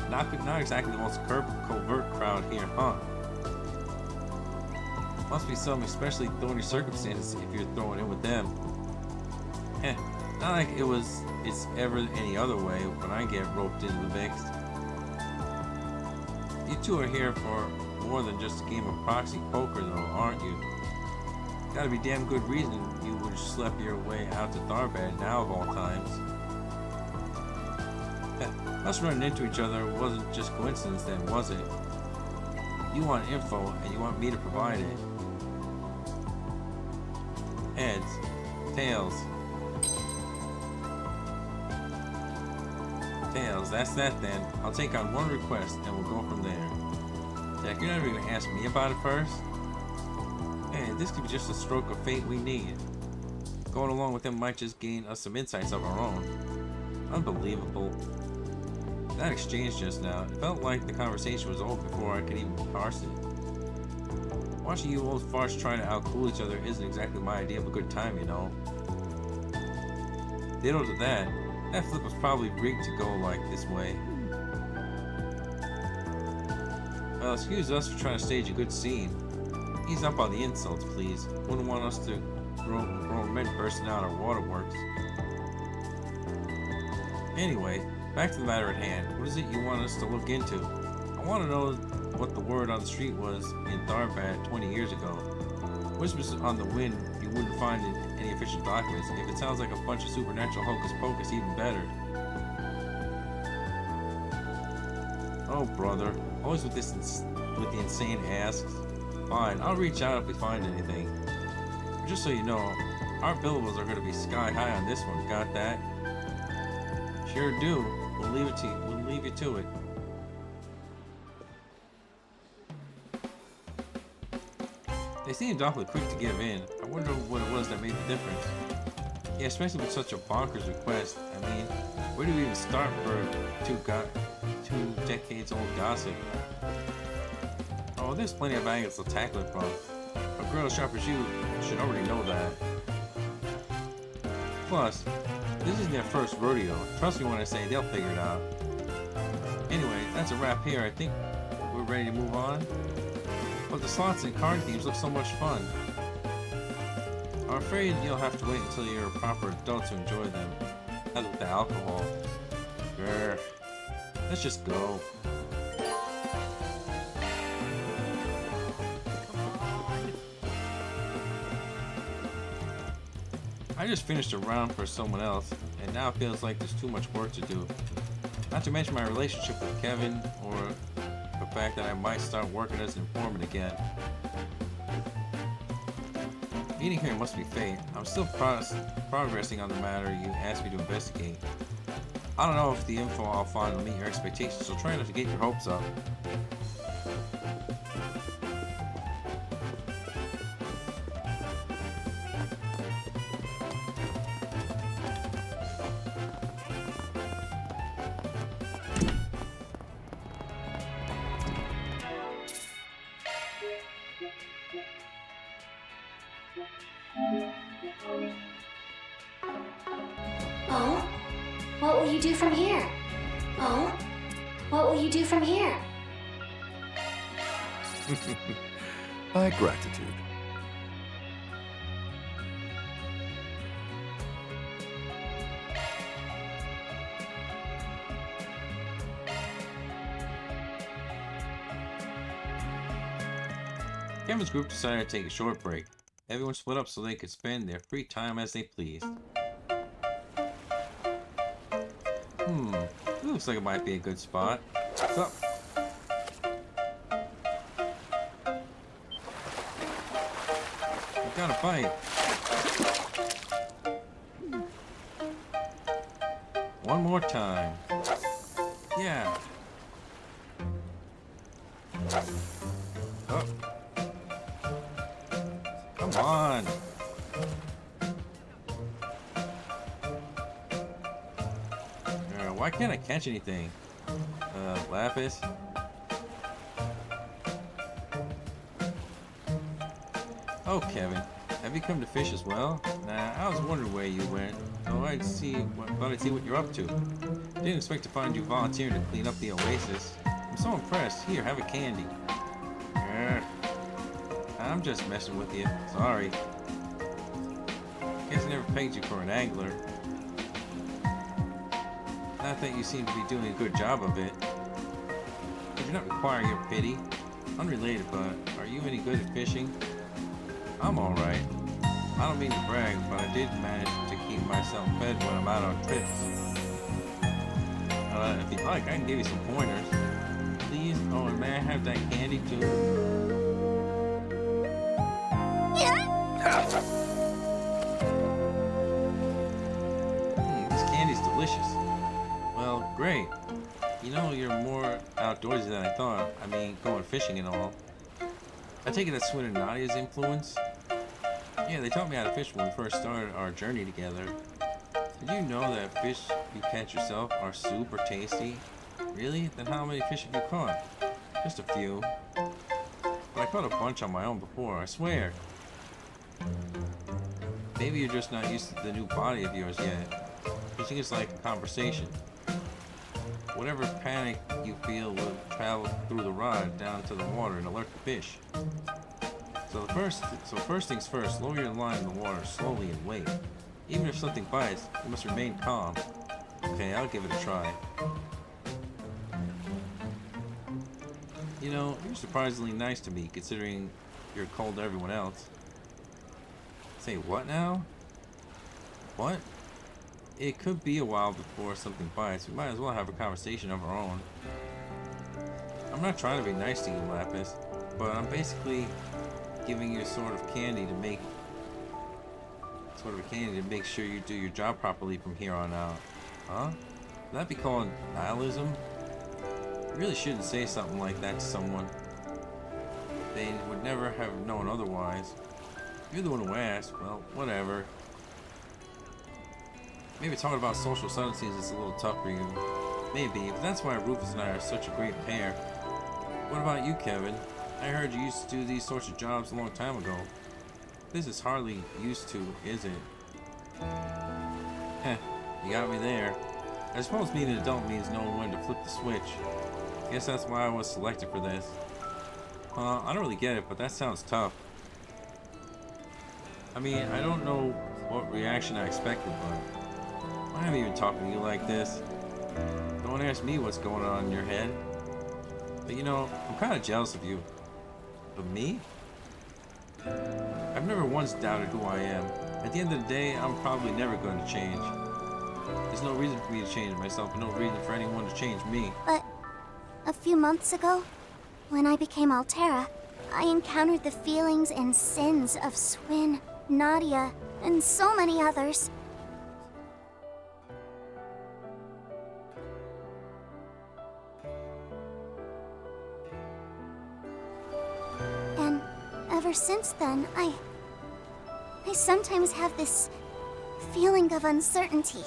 Not exactly the most covert crowd here, huh? Must be some especially thorny circumstances if you're throwing in with them. Heh, not like it's ever any other way when I get roped into the mix. You two are here for more than just a game of proxy poker though, aren't you? Gotta be damn good reason you would schlep your way out to Tharbad now of all times. Us running into each other wasn't just coincidence then, was it? You want info, and you want me to provide it. Heads. Tails. Tails, that's that then. I'll take on one request, and we'll go from there. Jack, you're never gonna ask me about it first? Hey, this could be just a stroke of fate we need. Going along with them might just gain us some insights of our own. Unbelievable. That exchange just now, it felt like the conversation was over before I could even parse it. Watching you old farts try to outcool each other isn't exactly my idea of a good time, you know. Ditto to that. That flip was probably rigged to go like this way. Well, excuse us for trying to stage a good scene. Ease up on the insults, please. Wouldn't want us to grown men bursting out our waterworks. Anyway, back to the matter at hand. What is it you want us to look into? I want to know what the word on the street was in Tharbad 20 years ago. Whispers on the wind you wouldn't find in any official documents. If it sounds like a bunch of supernatural hocus pocus, even better. Oh, brother. Always with the insane asks. Fine, I'll reach out if we find anything. But just so you know, our billables are going to be sky high on this one. Got that? Sure do. We'll leave you to it. They seemed awfully quick to give in. I wonder what it was that made the difference. Yeah, especially with such a bonkers request. I mean, where do we even start for 2 decades old gossip. Oh, there's plenty of angles to tackle it from. A girl as sharp as you should already know that. Plus, this isn't their first rodeo. Trust me when I say they'll figure it out. Anyway, that's a wrap here. I think we're ready to move on. But the slots and card games look so much fun. I'm afraid you'll have to wait until you're a proper adult to enjoy them. Not with the alcohol. Grr. Let's just go. I just finished a round for someone else, and now it feels like there's too much work to do. Not to mention my relationship with Kevin, or the fact that I might start working as an informant again. Meeting here must be fate. I'm still progressing on the matter you asked me to investigate. I don't know if the info I'll find will meet your expectations, so try not to get your hopes up. Oh? What will you do from here? Oh? What will you do from here? My gratitude. Kevin's group decided to take a short break. Everyone split up so they could spend their free time as they pleased. Looks like it might be a good spot. What's up? We got a fight. One more time. Yeah. Oh. Come on. Why can't I catch anything? Lapis? Oh, Kevin. Have you come to fish as well? Nah, I was wondering where you went. So thought I'd see what you're up to. Didn't expect to find you volunteering to clean up the oasis. I'm so impressed. Here, have a candy. I'm just messing with you. Sorry. Guess I never pegged you for an angler. Not that you seem to be doing a good job of it. I do not require your pity. Unrelated, but are you any good at fishing? I'm alright. I don't mean to brag, but I did manage to keep myself fed when I'm out on trips. If you'd like, I can give you some pointers. Please? Oh, and may I have that candy too? This candy's delicious. Well, great. You know, you're more outdoorsy than I thought. I mean, going fishing and all. I take it that's Swin and Nadia's influence? Yeah, they taught me how to fish when we first started our journey together. Did you know that fish you catch yourself are super tasty? Really? Then how many fish have you caught? Just a few. But I caught a bunch on my own before, I swear. Maybe you're just not used to the new body of yours yet. Fishing is like a conversation. Whatever panic you feel will travel through the rod down to the water and alert the fish. So first things first, lower your line in the water slowly and wait. Even if something bites, you must remain calm. Okay, I'll give it a try. You know, you're surprisingly nice to me, considering you're cold to everyone else. Say what now? What? It could be a while before something bites. We might as well have a conversation of our own. I'm not trying to be nice to you, Lapis, but I'm basically giving you a sort of candy to make sure you do your job properly from here on out. Huh? Would that be called nihilism? You really shouldn't say something like that to someone. They would never have known otherwise. You're the one who asked. Well, whatever. Maybe talking about social subtleties is a little tough for you. Maybe, but that's why Rufus and I are such a great pair. What about you, Kevin? I heard you used to do these sorts of jobs a long time ago. This is hardly used to, is it? Heh, you got me there. I suppose being an adult means knowing when to flip the switch. Guess that's why I was selected for this. I don't really get it, but that sounds tough. I mean, I don't know what reaction I expected, but why am I even talking to you like this? Don't ask me what's going on in your head. But you know, I'm kind of jealous of you. Of me? I've never once doubted who I am. At the end of the day, I'm probably never going to change. There's no reason for me to change myself, and no reason for anyone to change me. But a few months ago, when I became Altera, I encountered the feelings and sins of Swin, Nadia, and so many others. And ever since then, I sometimes have this feeling of uncertainty.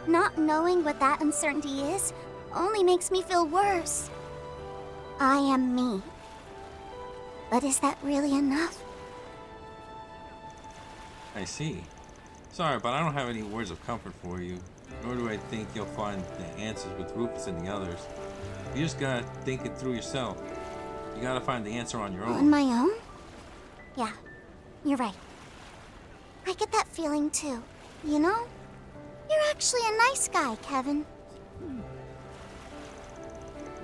Not knowing what that uncertainty is only makes me feel worse. I am me. But is that really enough? I see. Sorry, but I don't have any words of comfort for you. Nor do I think you'll find the answers with Rufus and the others. You just gotta think it through yourself. You gotta find the answer on your own. On my own? Yeah, you're right. I get that feeling too. You know? You're actually a nice guy, Kevin.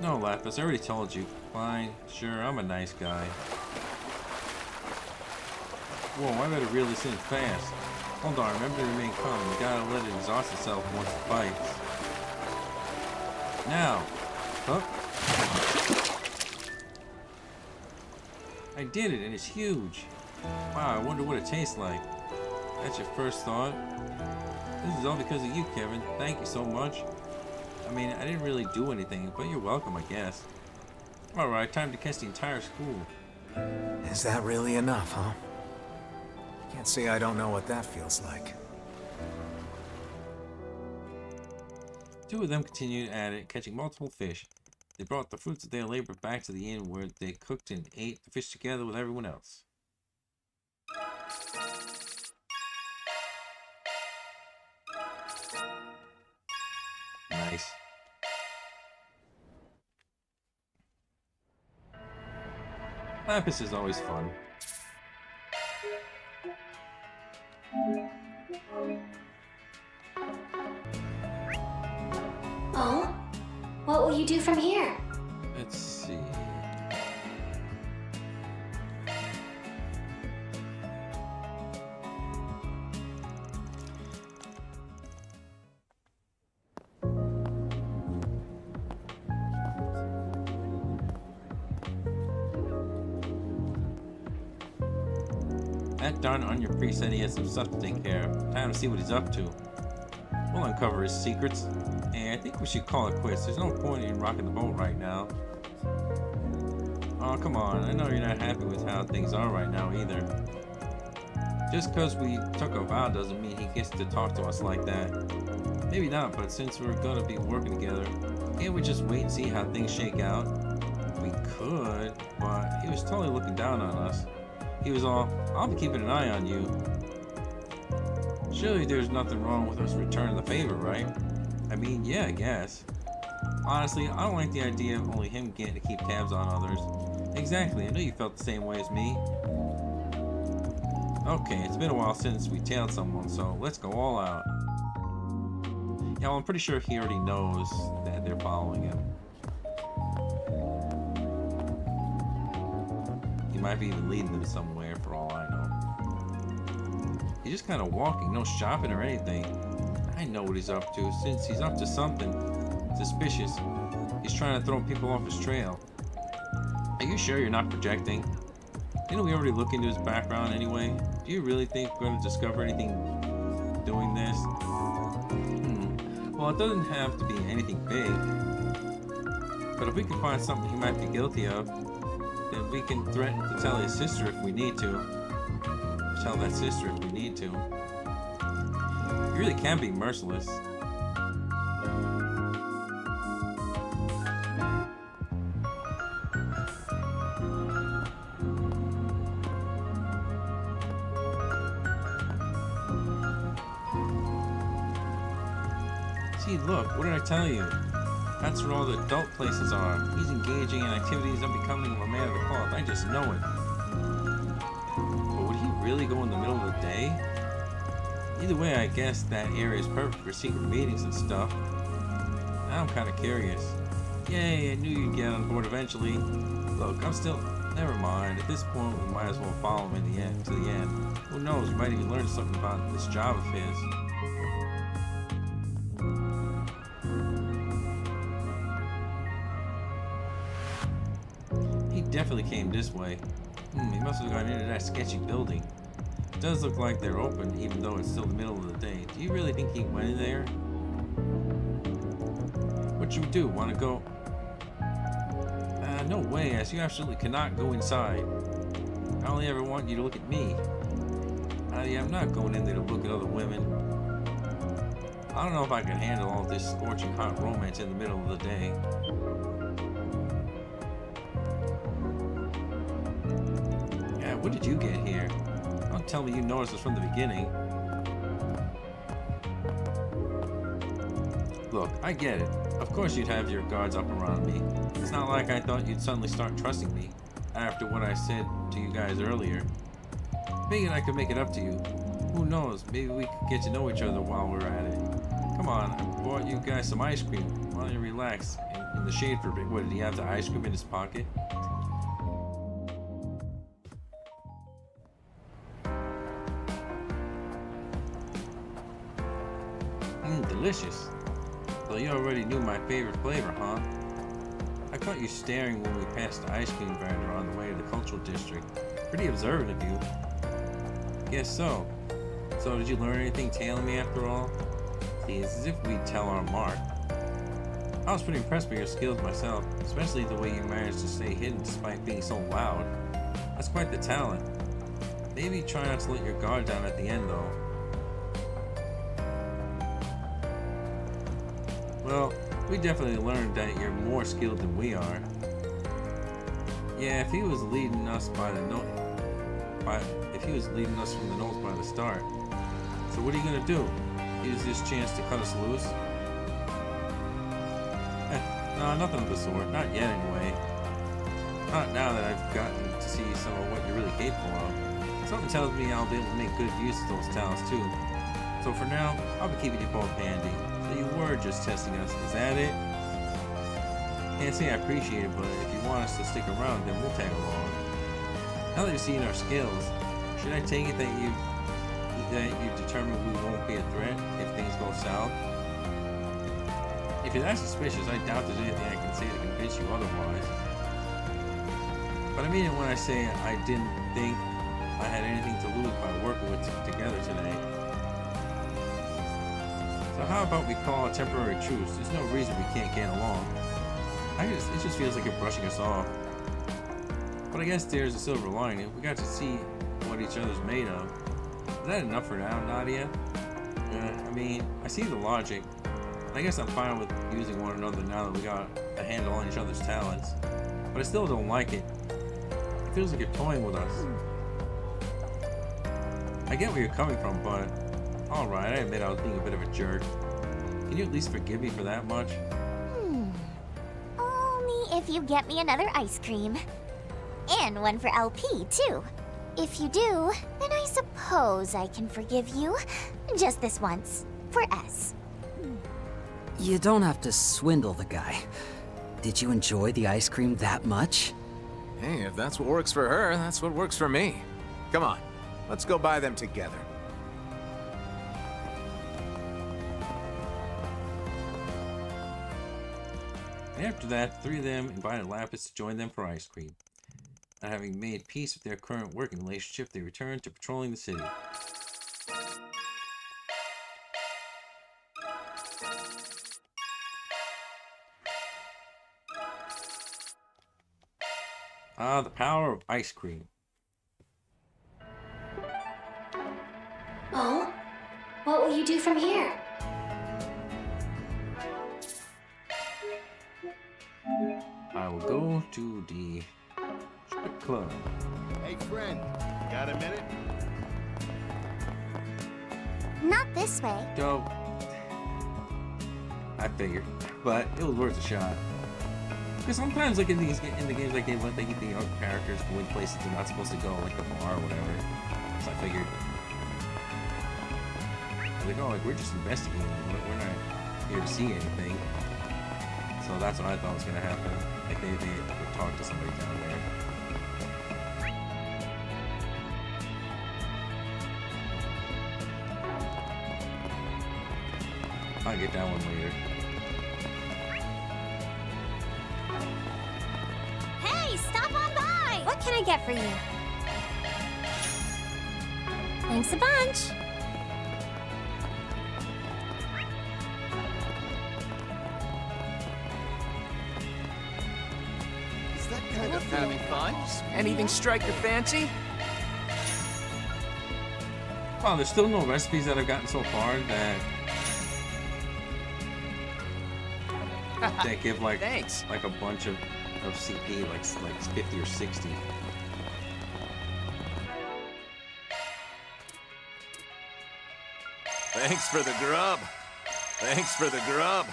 No, Lapis, I already told you. Fine, sure, I'm a nice guy. Whoa, I better reel this in fast. Hold on, remember to remain calm. You gotta let it exhaust itself once it bites. Now, hook. I did it, and it's huge. Wow, I wonder what it tastes like. That's your first thought? This is all because of you, Kevin. Thank you so much. I mean, I didn't really do anything, but you're welcome, I guess. Alright, time to catch the entire school. Is that really enough, huh? Can't say I don't know what that feels like. Two of them continued at it, catching multiple fish. They brought the fruits of their labor back to the inn where they cooked and ate the fish together with everyone else. Nice. Lapis is always fun. Oh? What will you do from here? Let's see. That darn Onion Priest said he had some stuff to take care of. Time to see what he's up to. We'll uncover his secrets. And I think we should call it quits. There's no point in rocking the boat right now. Oh, come on. I know you're not happy with how things are right now either. Just because we took a vow doesn't mean he gets to talk to us like that. Maybe not, but since we're gonna be working together, can't we just wait and see how things shake out? We could, but he was totally looking down on us. He was all, I'll be keeping an eye on you. Surely there's nothing wrong with us returning the favor, right? I mean, yeah, I guess. Honestly, I don't like the idea of only him getting to keep tabs on others. Exactly, I know you felt the same way as me. Okay, it's been a while since we tailed someone, so let's go all out. Yeah, well, I'm pretty sure he already knows that they're following him. He might be even leading them somewhere for all I know. He's just kind of walking, no shopping or anything. I know what he's up to, since he's up to something suspicious. He's trying to throw people off his trail. Are you sure you're not projecting? Didn't we already look into his background anyway? Do you really think we're going to discover anything doing this? Well, it doesn't have to be anything big. But if we can find something he might be guilty of, then we can threaten to tell his sister if we need to. Tell that sister if we need to. You really can be merciless. See, look, what did I tell you? That's where all the adult places are. He's engaging in activities and becoming a man of the cloth. I just know it. But would he really go in the middle of the day? Either way, I guess that area is perfect for secret meetings and stuff. Now I'm kind of curious. Yay, I knew you'd get on board eventually. Look, I'm still... Never mind. At this point, we might as well follow him in the end, to the end. Who knows, we might even learn something about this job of his. He definitely came this way. He must have gone into that sketchy building. It does look like they're open, even though it's still the middle of the day. Do you really think he went in there? What you do? Want to go? No way, as you absolutely cannot go inside. I only ever want you to look at me. Nadia, I'm not going in there to look at other women. I don't know if I can handle all this scorching hot romance in the middle of the day. Yeah, what did you get here? Don't tell me you noticed this from the beginning. Look, I get it. Of course you'd have your guards up around me. It's not like I thought you'd suddenly start trusting me after what I said to you guys earlier. Figured I could make it up to you. Who knows, maybe we could get to know each other while we're at it. Come on, I bought you guys some ice cream. Why don't you relax in the shade for a bit? What, did he have the ice cream in his pocket? Delicious. So you already knew my favorite flavor, huh? I caught you staring when we passed the ice cream vendor on the way to the cultural district. Pretty observant of you. Guess so. So did you learn anything tailing me after all? See, it's as if we'd tell our mark. I was pretty impressed by your skills myself, especially the way you managed to stay hidden despite being so loud. That's quite the talent. Maybe try not to let your guard down at the end though. Well, we definitely learned that you're more skilled than we are. Yeah, if he was leading us from the nose by the start. So what are you gonna do? Use this chance to cut us loose? No, nothing of the sort. Not yet, anyway. Not now that I've gotten to see some of what you're really capable of. Something tells me I'll be able to make good use of those talents too. So for now, I'll be keeping you both handy. So you were just testing us, is that it? Can't say I appreciate it, but if you want us to stick around, then we'll tag along. Now that you've seen our skills, should I take it that you determined we won't be a threat if things go south? If you're that suspicious, I doubt there's anything I can say to convince you otherwise. But I mean it when I say I didn't think I had anything to lose by working with together today. So how about we call a temporary truce? There's no reason we can't get along. It just feels like you're brushing us off. But I guess there's a silver lining. We got to see what each other's made of. Is that enough for now, Nadia? I mean, I see the logic. I guess I'm fine with using one another now that we got a handle on each other's talents. But I still don't like it. It feels like you're toying with us. I get where you're coming from, but... Alright, I admit I was being a bit of a jerk. Can you at least forgive me for that much? Only if you get me another ice cream. And one for LP, too. If you do, then I suppose I can forgive you. Just this once. For S. You don't have to swindle the guy. Did you enjoy the ice cream that much? Hey, if that's what works for her, that's what works for me. Come on, let's go buy them together. And after that, the three of them invited Lapis to join them for ice cream. And having made peace with their current working relationship, they returned to patrolling the city. Ah, the power of ice cream. Oh? What will you do from here? I will go to the strip club. Hey, friend, got a minute? Not this way. Go. I figured, but it was worth a shot. Because sometimes, like in the games like they let the other characters go in places they're not supposed to go, like the bar or whatever. So I figured, like, oh, like we're just investigating. We're not here to see anything. So that's what I thought was gonna happen. Like they would talk to somebody down there. I'll get that one later. Hey, stop on by! What can I get for you? Thanks a bunch. Is that kind of Having fun? Anything strike your fancy? Wow, there's still no recipes that I've gotten so far that give like like a bunch of CP, like 50 or 60. Thanks for the grub. Thanks for the grub.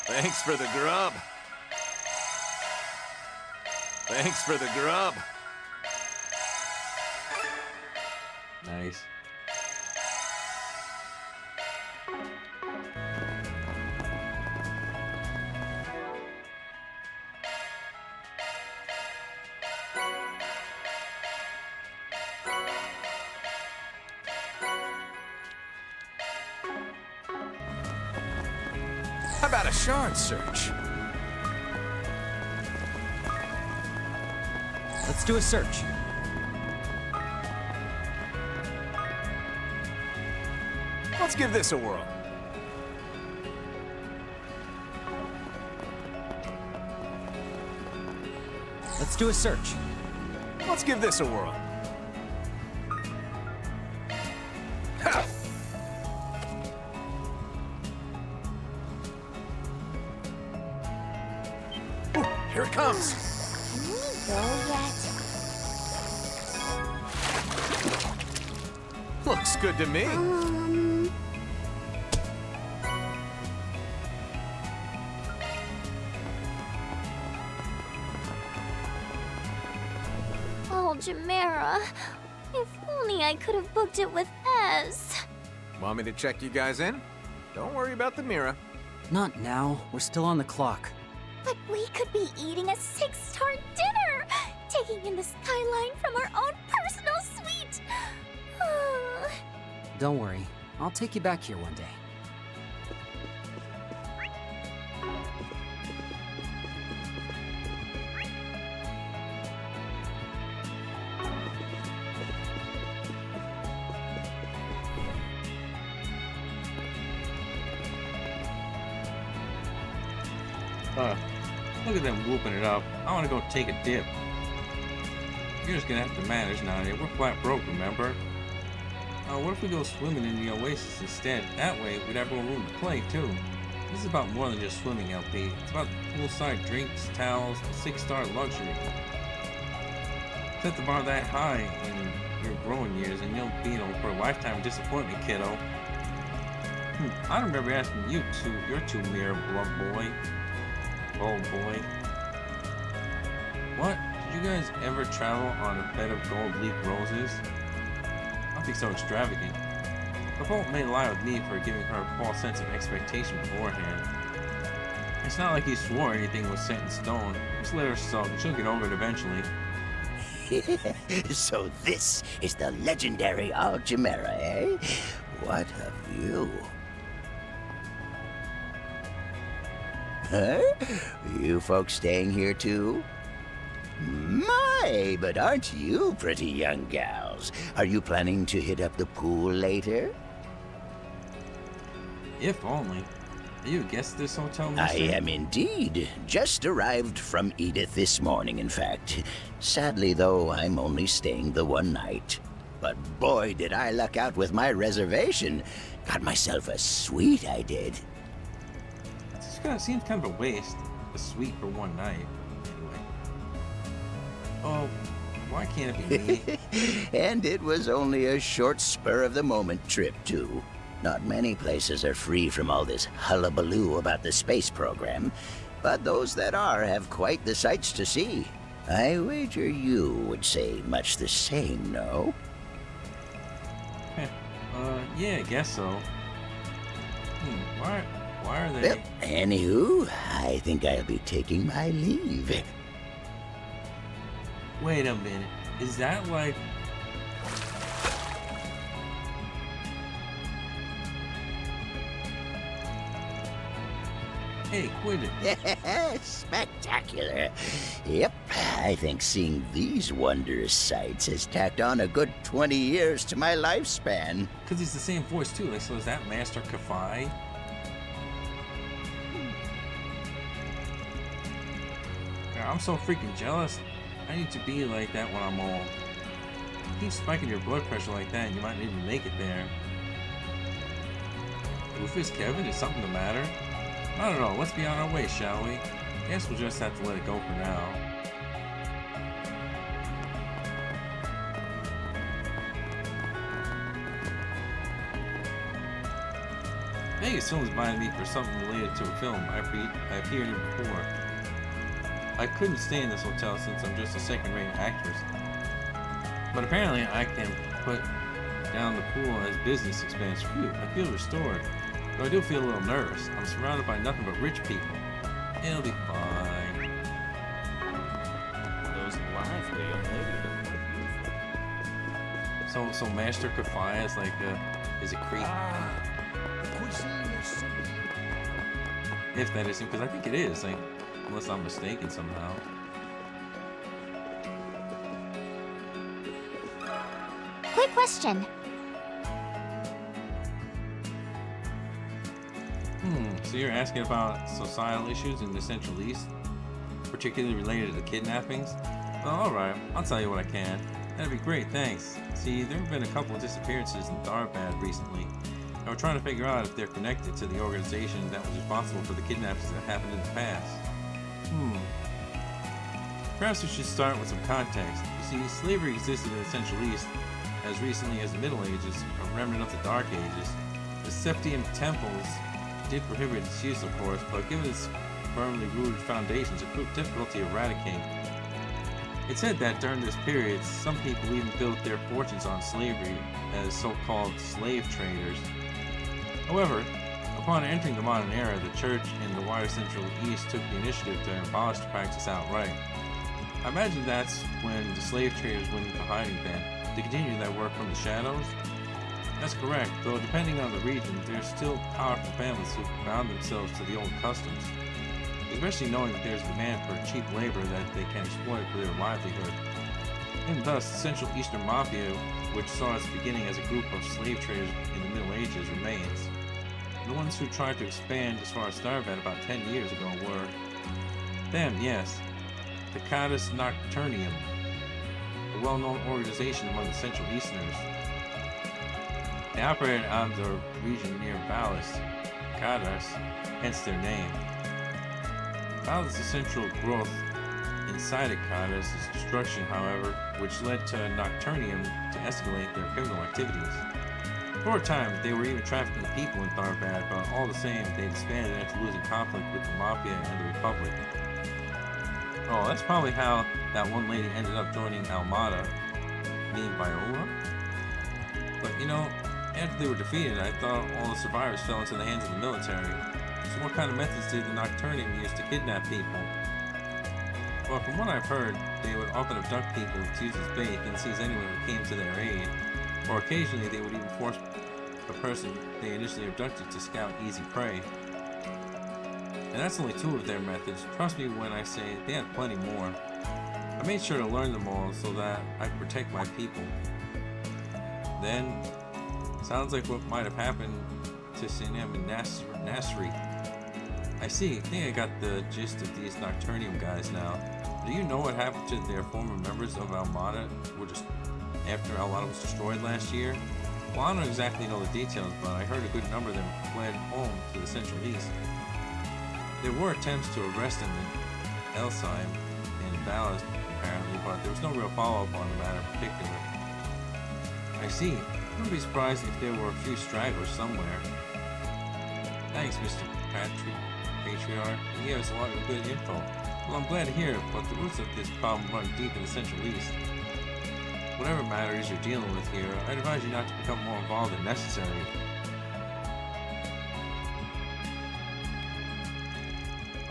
Thanks for the grub. Thanks for the grub. Nice. How about a shard search? Let's do a search. Let's give this a whirl. Let's do a search. Let's give this a whirl. Ha! Ooh, here it comes. Can we go yet? Looks good to me. Oh, Chimera. If only I could have booked it with Ez. Want me to check you guys in? Don't worry about the mirror. Not now. We're still on the clock. But we could be eating a 6-star dinner, taking in the skyline from our own personal suite. Don't worry. I'll take you back here one day. Look at them whooping it up. I want to go take a dip. You're just gonna have to manage, Nadia. We're flat broke, remember? What if we go swimming in the Oasis instead? That way, we'd have more room to play, too. This is about more than just swimming, LP. It's about poolside drinks, towels, and 6-star luxury. Set the bar that high in your growing years, and you'll be for a lifetime disappointment, kiddo. I remember asking you two, your two mirror blood boy. Oh boy. What? Did you guys ever travel on a bed of gold leaf roses? Nothing so extravagant. The fault may lie with me for giving her a false sense of expectation beforehand. It's not like you swore anything was set in stone. Just let her sulk. She'll get over it eventually. So this is the legendary Alchimera, eh? What a view. Huh? You folks staying here too? My, but aren't you pretty young gals? Are you planning to hit up the pool later? If only. Are you a guest at this hotel, mister? I am indeed. Just arrived from Edith this morning, in fact. Sadly, though, I'm only staying the one night. But boy, did I luck out with my reservation. Got myself a suite, I did. Seems kind of a waste. A suite for one night. Anyway. Oh, why can't it be me? And it was only a short spur-of-the-moment trip, too. Not many places are free from all this hullabaloo about the space program, but those that are have quite the sights to see. I wager you would say much the same, no? Yeah, I guess so. Why are they... Well, anywho, I think I'll be taking my leave. Wait a minute. Is that like... Hey, quit it. Spectacular. Yep, I think seeing these wondrous sights has tacked on a good 20 years to my lifespan. Because it's the same voice too. Like, so is that Master Kafai? Yeah, I'm so freaking jealous. I need to be like that when I'm old. Keep spiking your blood pressure like that and you might not even make it there. Rufus Kevin, is something the matter? I don't know, let's be on our way, shall we? Guess we'll just have to let it go for now. Vegas Films invited me for something related to a film I appeared in before. I couldn't stay in this hotel since I'm just a second-rate actress. But apparently I can put down the pool as business expense. Phew, I feel restored. Though I do feel a little nervous. I'm surrounded by nothing but rich people. It'll be fine. Those lively young ladies. So Master Kafai is like is a creep. If that is him, because I think it is, like, unless I'm mistaken somehow. Quick question. So you're asking about societal issues in the Central East, particularly related to kidnappings? Well, alright, I'll tell you what I can. That'd be great, thanks. See, there have been a couple of disappearances in Tharbad recently, and we're trying to figure out if they're connected to the organization that was responsible for the kidnappings that happened in the past. Perhaps we should start with some context. You see, slavery existed in the Central East as recently as the Middle Ages, a remnant of the Dark Ages. The Septium temples did prohibit its use, of course, but given its firmly rooted foundations, it proved difficult to eradicate. It's said that during this period, some people even built their fortunes on slavery as so-called slave traders. However, upon entering the modern era, the Church in the wider Central East took the initiative to abolish the practice outright. I imagine that's when the slave traders went into hiding then, to continue their work from the shadows. That's correct, though depending on the region, there's still powerful families who bound themselves to the old customs, especially knowing that there's demand for cheap labor that they can exploit for their livelihood. And thus, the Central Eastern Mafia, which saw its beginning as a group of slave traders in the Middle Ages, remains. The ones who tried to expand as far as Tharbad about 10 years ago were them, yes, the Cadus Nocturnium, a well-known organization among the Central Easterners. They operated out of the region near Valis, Cadus, hence their name. Valis' essential growth inside of Cadus' destruction, however, which led to Nocturnium to escalate their criminal activities. For a time, they were even trafficking people in Tharbad, but all the same, they expanded after losing conflict with the Mafia and the Republic. Oh, that's probably how that one lady ended up joining Almada, being Viola. But you know, after they were defeated, I thought all the survivors fell into the hands of the military. So what kind of methods did the Nocturnium use to kidnap people? Well, from what I've heard, they would often abduct people to use as bait and seize anyone who came to their aid. Or occasionally they would even force the person they initially abducted to scout easy prey. And that's only two of their methods. Trust me when I say they had plenty more. I made sure to learn them all so that I could protect my people. Then, sounds like what might have happened to Sinem and Nasri. I see, I think I got the gist of these Nocturnium guys now. Do you know what happened to their former members of Almada after Almada was destroyed last year? Well, I don't exactly know the details, but I heard a good number of them fled home to the Central East. There were attempts to arrest them in Elsheim and Valis, apparently, but there was no real follow-up on the matter in particular. I see. wouldn't be surprised if there were a few stragglers somewhere. Thanks, Mr. Patriarch. You gave us a lot of good info. Well, I'm glad to hear it, but the roots of this problem run deep in the Central East. Whatever matters you're dealing with here, I'd advise you not to become more involved than necessary.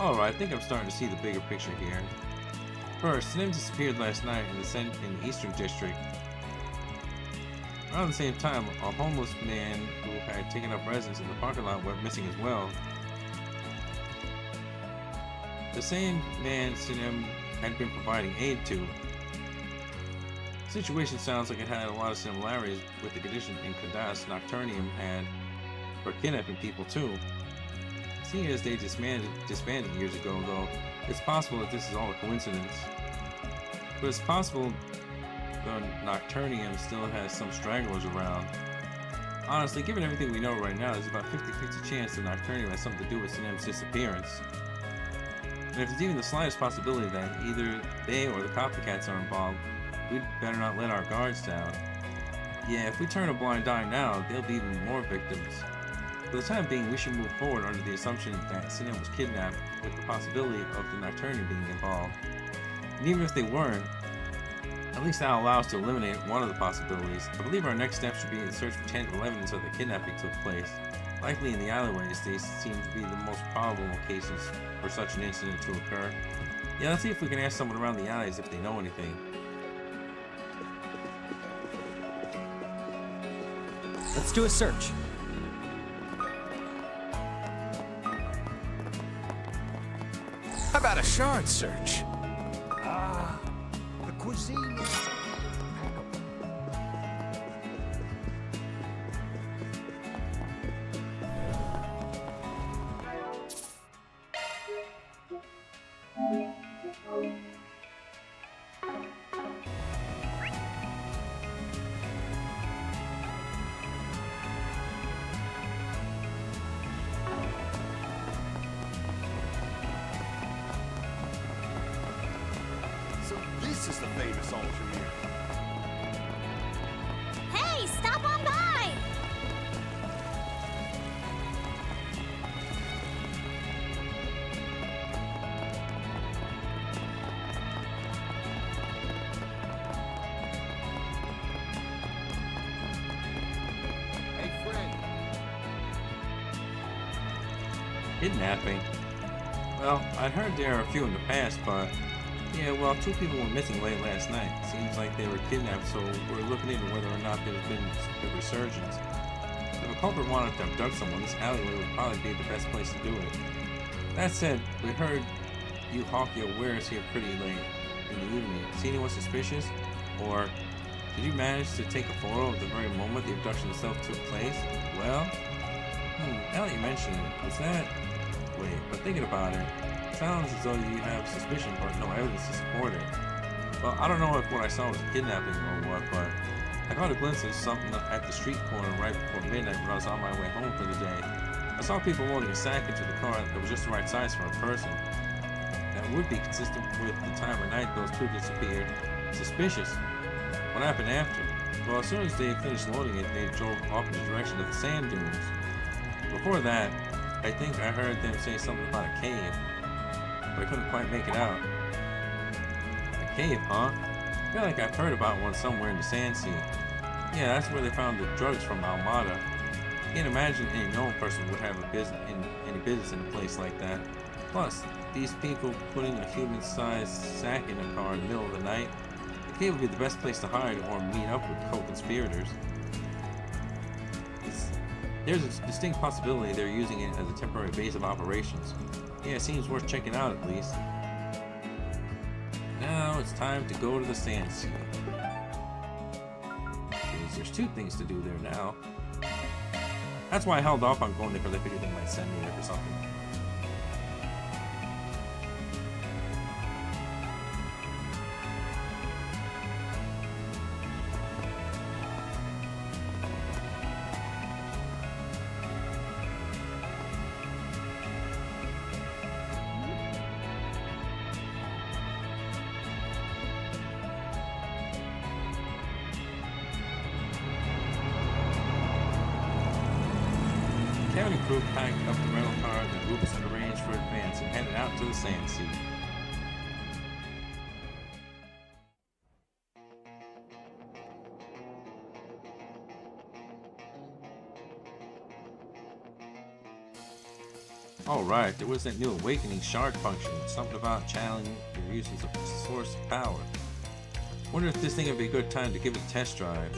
Alright, I think I'm starting to see the bigger picture here. First, Snim disappeared last night in the Eastern District. Around the same time, a homeless man who had taken up residence in the parking lot went missing as well. The same man Sinem had been providing aid to. The situation sounds like it had a lot of similarities with the condition in Kadas Nocturnium had for kidnapping people too. Seeing as they disbanded years ago, though, it's possible that this is all a coincidence. But it's possible the Nocturnium still has some stragglers around. Honestly, given everything we know right now, there's about a 50-50 chance the Nocturnium has something to do with Sinem's disappearance. And if there's even the slightest possibility that either they or the copycats are involved, we'd better not let our guards down. Yeah, if we turn a blind eye now, there'll be even more victims. For the time being, we should move forward under the assumption that Sinem was kidnapped, with the possibility of the Nocturnium being involved. And even if they weren't, at least that'll allow us to eliminate one of the possibilities. I believe our next step should be to search for tangible evidence of the kidnapping took place. Likely in the alleyways, they seem to be the most probable locations for such an incident to occur. Yeah, let's see if we can ask someone around the alleys if they know anything. Let's do a search. How about a shard search? Ah, the cuisine is This is the famous Altamir. Hey, stop on by! Hey, friend. Kidnapping? Well, I'd heard there are a few in the past, but yeah, well, 2 people were missing late last night. Seems like they were kidnapped, so we're looking into whether or not there's been a resurgence. If a culprit wanted to abduct someone, this alleyway would probably be the best place to do it. That said, we heard you hawk your wares here pretty late in the evening. See anyone suspicious? Or did you manage to take a photo of the very moment the abduction itself took place? Well, now that you mention it, was that... Wait, but thinking about it, sounds as though you have suspicion but no evidence to support it. Well, I don't know if what I saw was kidnapping or what, but I caught a glimpse of something at the street corner right before midnight when I was on my way home for the day. I saw people loading a sack into the car that was just the right size for a person. That would be consistent with the time of night those 2 disappeared. Suspicious. What happened after? Well, as soon as they finished loading it, they drove off in the direction of the sand dunes. Before that, I think I heard them say something about a cave, but I couldn't quite make it out. A cave, huh? I feel like I've heard about one somewhere in the Sand Sea. Yeah, that's where they found the drugs from Almada. I can't imagine any normal person would have any business in a place like that. Plus, these people putting a human-sized sack in a car in the middle of the night, the cave would be the best place to hide or meet up with co-conspirators. There's a distinct possibility they're using it as a temporary base of operations. Yeah, it seems worth checking out at least. Now it's time to go to the Sand Sea. Because there's 2 things to do there now. That's why I held off on going there, because I figured they might send me there for something. and the crew packed up the rental car, the groups had arranged for advance and headed out to the sand sea. Alright, there was that new awakening shard function, something about channeling your uses of source of power. Wonder if this thing would be a good time to give it a test drive.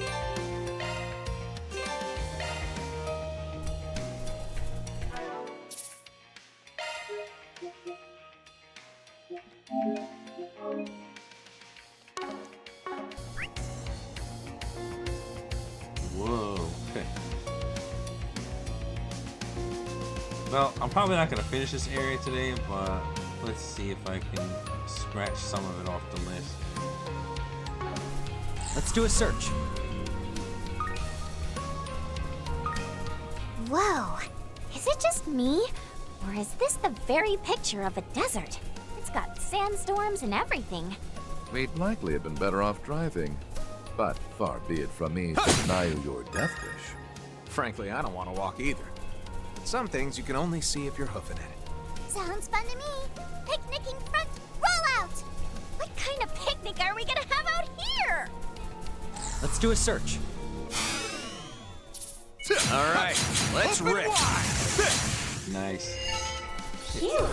Whoa, okay. Well, I'm probably not going to finish this area today, but let's see if I can scratch some of it off the list. Let's do a search. Whoa. Is it just me? Or is this the very picture of a desert? It's got sandstorms and everything. We'd likely have been better off driving. But far be it from me to deny you your death wish. Frankly, I don't want to walk either. Some things you can only see if you're hoofing it. Sounds fun to me. Picnicking front, roll out! What kind of picnic are we gonna have out here? Let's do a search. All right, let's rip. Nice. Phew.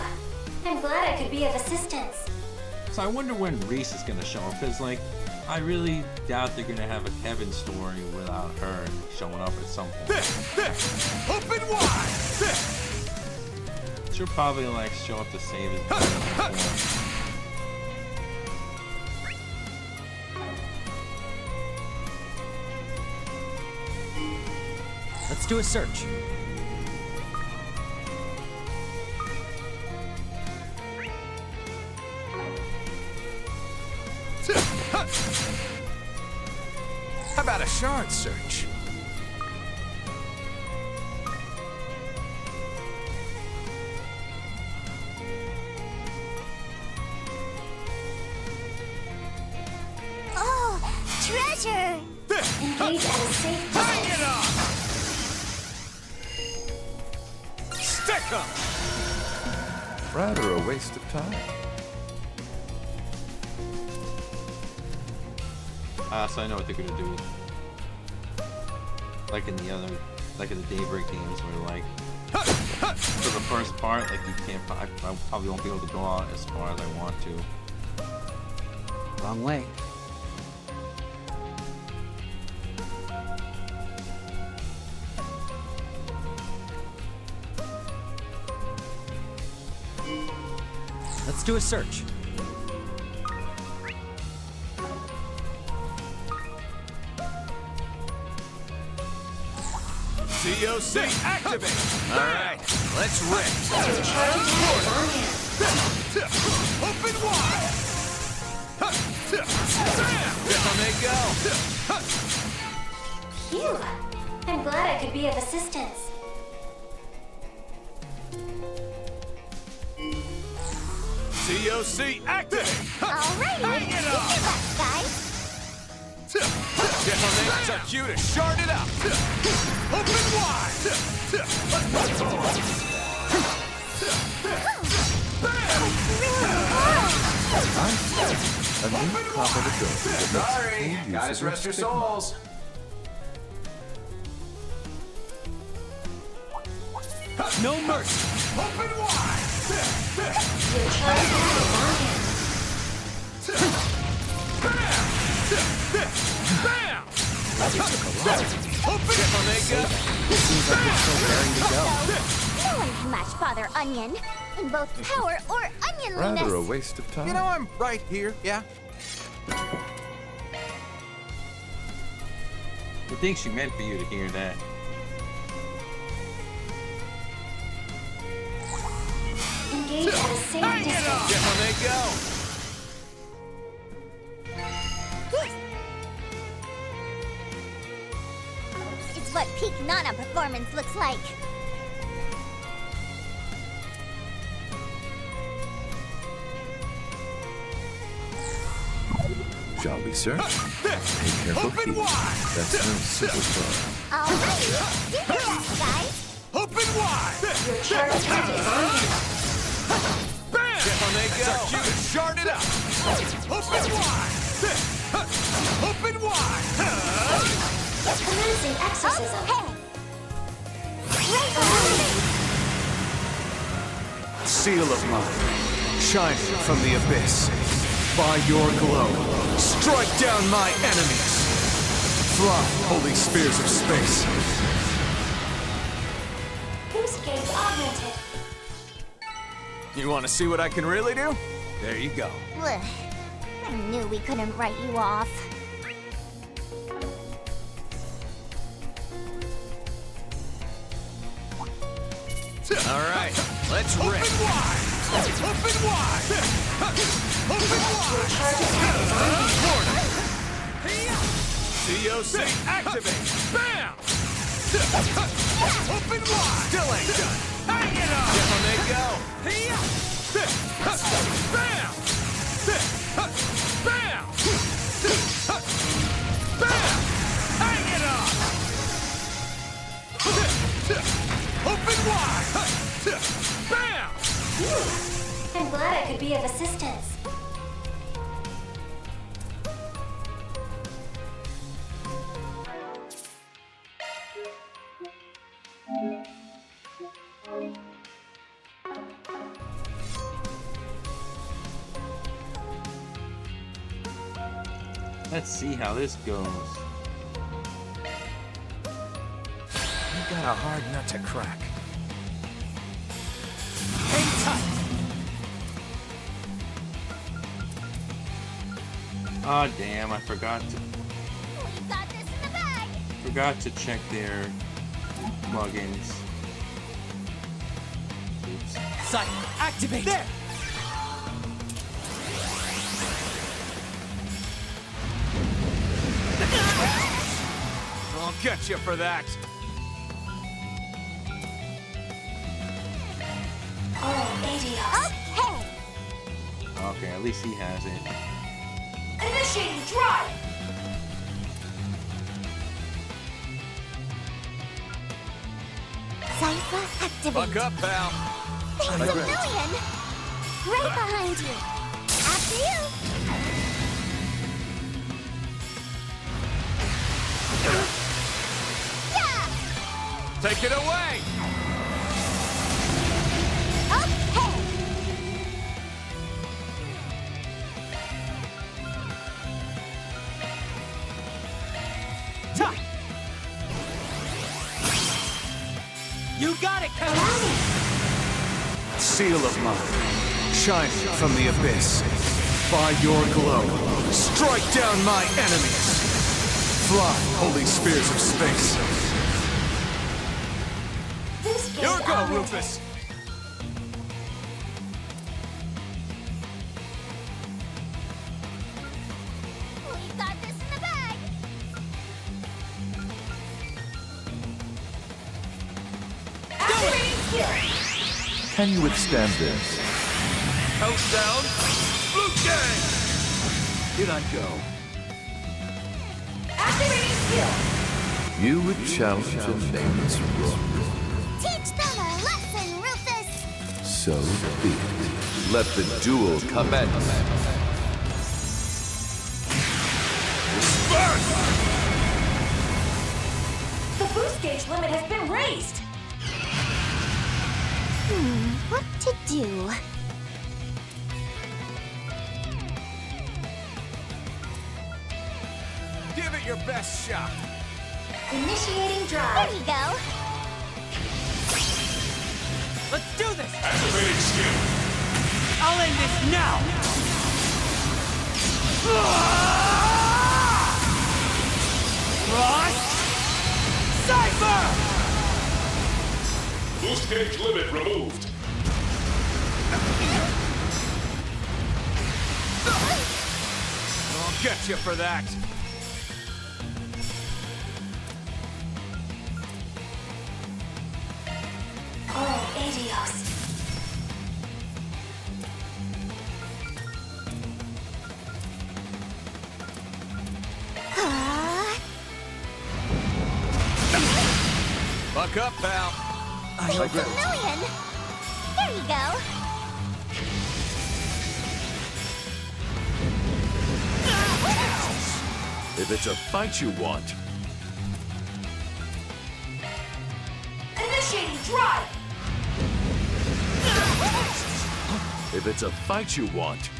I'm glad I could be of assistance. So I wonder when Reese is going to show up, because, like, I really doubt they're going to have a Kevin story without her showing up at some point. Open wide! She'll probably, like, show up to save his Let's do a search. How about a shard search? Oh, treasure! Engage at a safe Hang it up! Stick 'em! Rather a waste of time. So I know what they're gonna do. Like in the other, like in the Daybreak games, where like for the first part, like you can't. I probably won't be able to go out as far as I want to. Wrong way. Let's do a search. COC, activate! Alright, let's rip! Open wide! There they go! Phew. I'm glad I could be of assistance. COC, activate! Alrighty, Hang it up! give up, guys! Detonators are cue to shard it up! Open wide! A new copper to go. Sorry, gotta rest your souls. No mercy! Open wide! Your charge is on him. Bam! That took a lot. Open it! It seems like you're still raring to go. No one can match Father Onion in both power or onionliness. Rather a waste of time. You know, I'm right here, yeah? I think she meant for you to hear that. Engage at a safe Hang it up! distance. There they go! It's what peak Nana performance looks like. Shall we search? Take careful heed. That's no superstar. Alrighty, do your best, guys. Open wide! wide! Your charge attack is on you. Bam! Down they go! That's our cue to shard it up! Open wide! Open wide! Commencing exorcism. Seal of mine, shining from the abyss. By your glow, strike down my enemies. Fly, holy spears of space. Boost gauge augmented. You want to see what I can really do? There you go. Ugh, I knew we couldn't write you off. All right, let's rip. Open wide! Open wide! Open wide! Warning! COC activate! Bam! Open wide! Still ain't done. Hang it up! Down they go! Bam! Bam! Bam! Hang it up! Open wide! Bam! I'm glad I could be of assistance. Let's see how this goes. You got a hard nut to crack. Hang tight! Oh damn, I forgot to check their plugins. Oops. Sight, activate! There! I'll get you for that. Oh, Adios. Okay, at least he has it. Initiating drive! Cypher activate. Buck up, pal. Thanks a million! Right behind you. After you. Yeah! Take it away! You got it, Kevin! Seal of mine, shining from the abyss. By your glow, strike down my enemies. Fly, holy spears of space. Your go, Rufus! We got this in the bag. Activating skill! Can you withstand this? Countdown, Blue Gang! Here I go. Activating skill! You would challenge a nameless rook. Teach them a lesson, Rufus! So be it. Let the duel commence. The boost gauge limit has been raised! What to do? Give it your best shot. Initiating There drive. you go. Let's do this! Activating skill. I'll end this now! Frost! Cypher! Boost gauge limit removed. I'll get you for that. Oh, Adios. Buck up, pal. I grab it. Million! There you go. If it's a fight you want, Initiating drive! if it's a fight you want,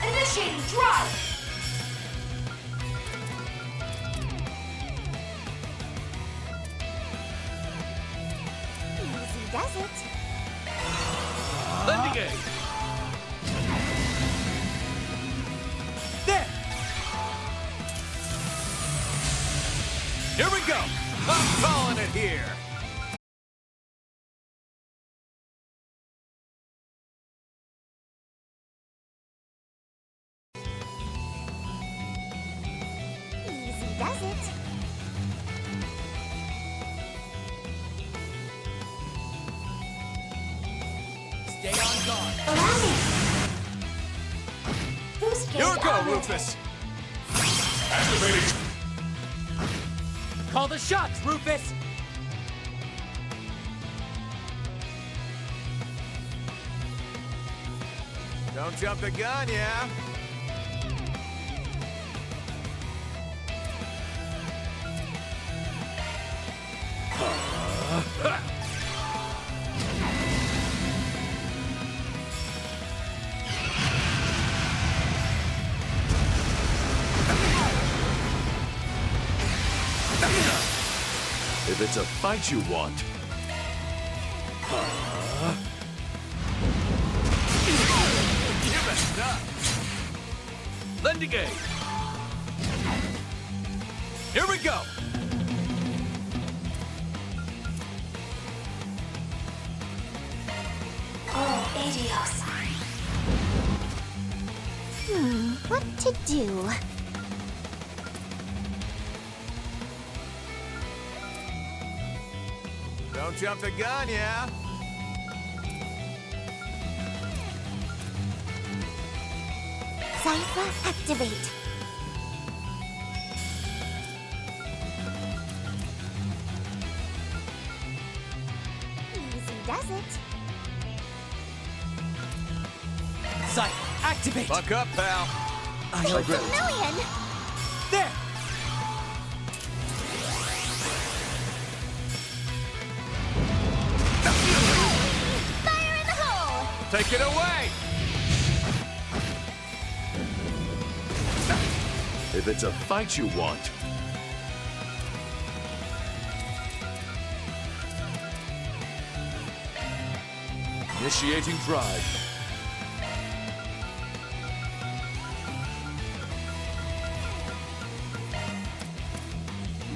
Initiating drive! Easy does it. Lendigate! There! Here we go! I'm calling it here! Easy does it. Stay on guard. Allow me! Boost gauge Here we go, augmented. Rufus! Activating. Call the shots, Rufus! Don't jump the gun, yeah? if it's a fight you want, You messed up! Lendigate! Here we go! Oh, Adios. What to do? Don't jump the gun, yeah? Cypher activate. Easy does it. Sight, activate! Buck up, pal! I grab it. Million! There! Fire in the hole! Take it away! if it's a fight you want, Initiating drive.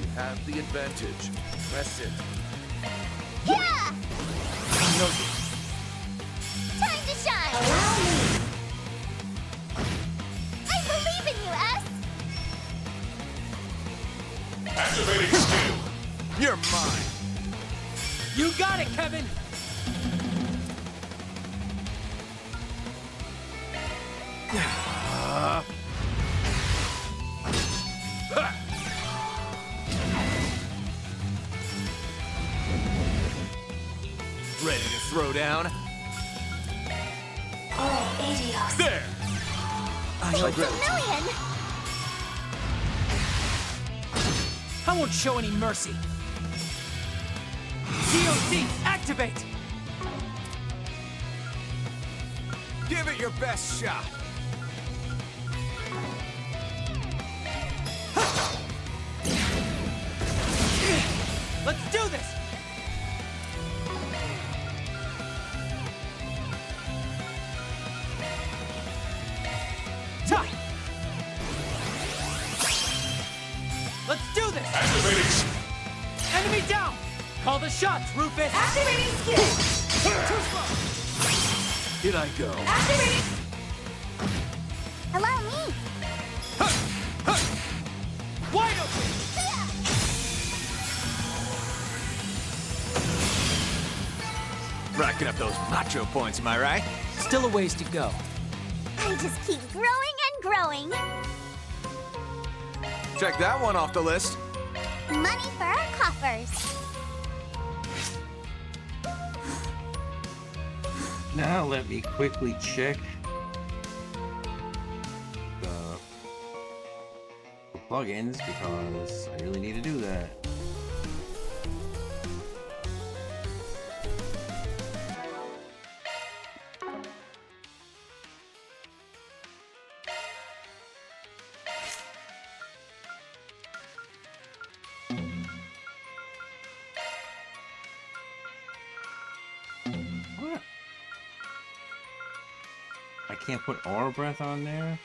you have the advantage. Press it. Yeah! I know you. Time to shine! Allow me! I believe in you, S! Activating skill. You're mine. You got it, Kevin! Ready to throw down? Oh, Adios. There! It's a million! I won't show any mercy. DOT, activate! Give it your best shot. Let's do this! Time! Let's do this! Activating. Enemy down! Call the shots, Rufus! Activating skill! Too slow! Here I go. Activating! Allow me! Wide open! Racking up those macho points, am I right? Still a ways to go. I just keep growing and growing. Check that one off the list. Money for our coffers. Now let me quickly check the plugins because I really need to do that. What? I can't put aura breath on there?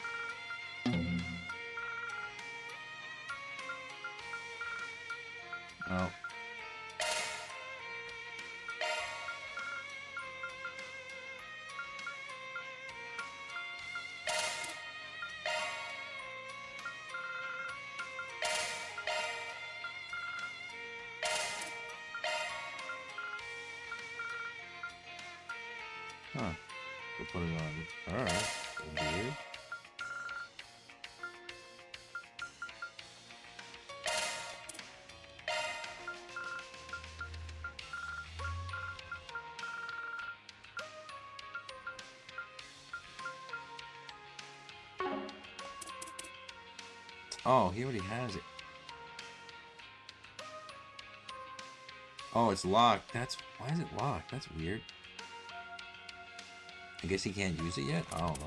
Oh. Huh. We'll put it on first. Weird. Oh, he already has it. Oh, it's locked. Why is it locked? That's weird. I guess he can't use it yet? I don't know.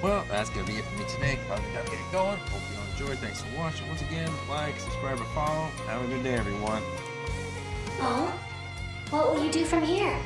Well, that's gonna be it for me today. Probably gotta get it going. Hope you all enjoyed. Thanks for watching. Once again, like, subscribe, or follow. Have a good day, everyone. Oh? What will you do from here?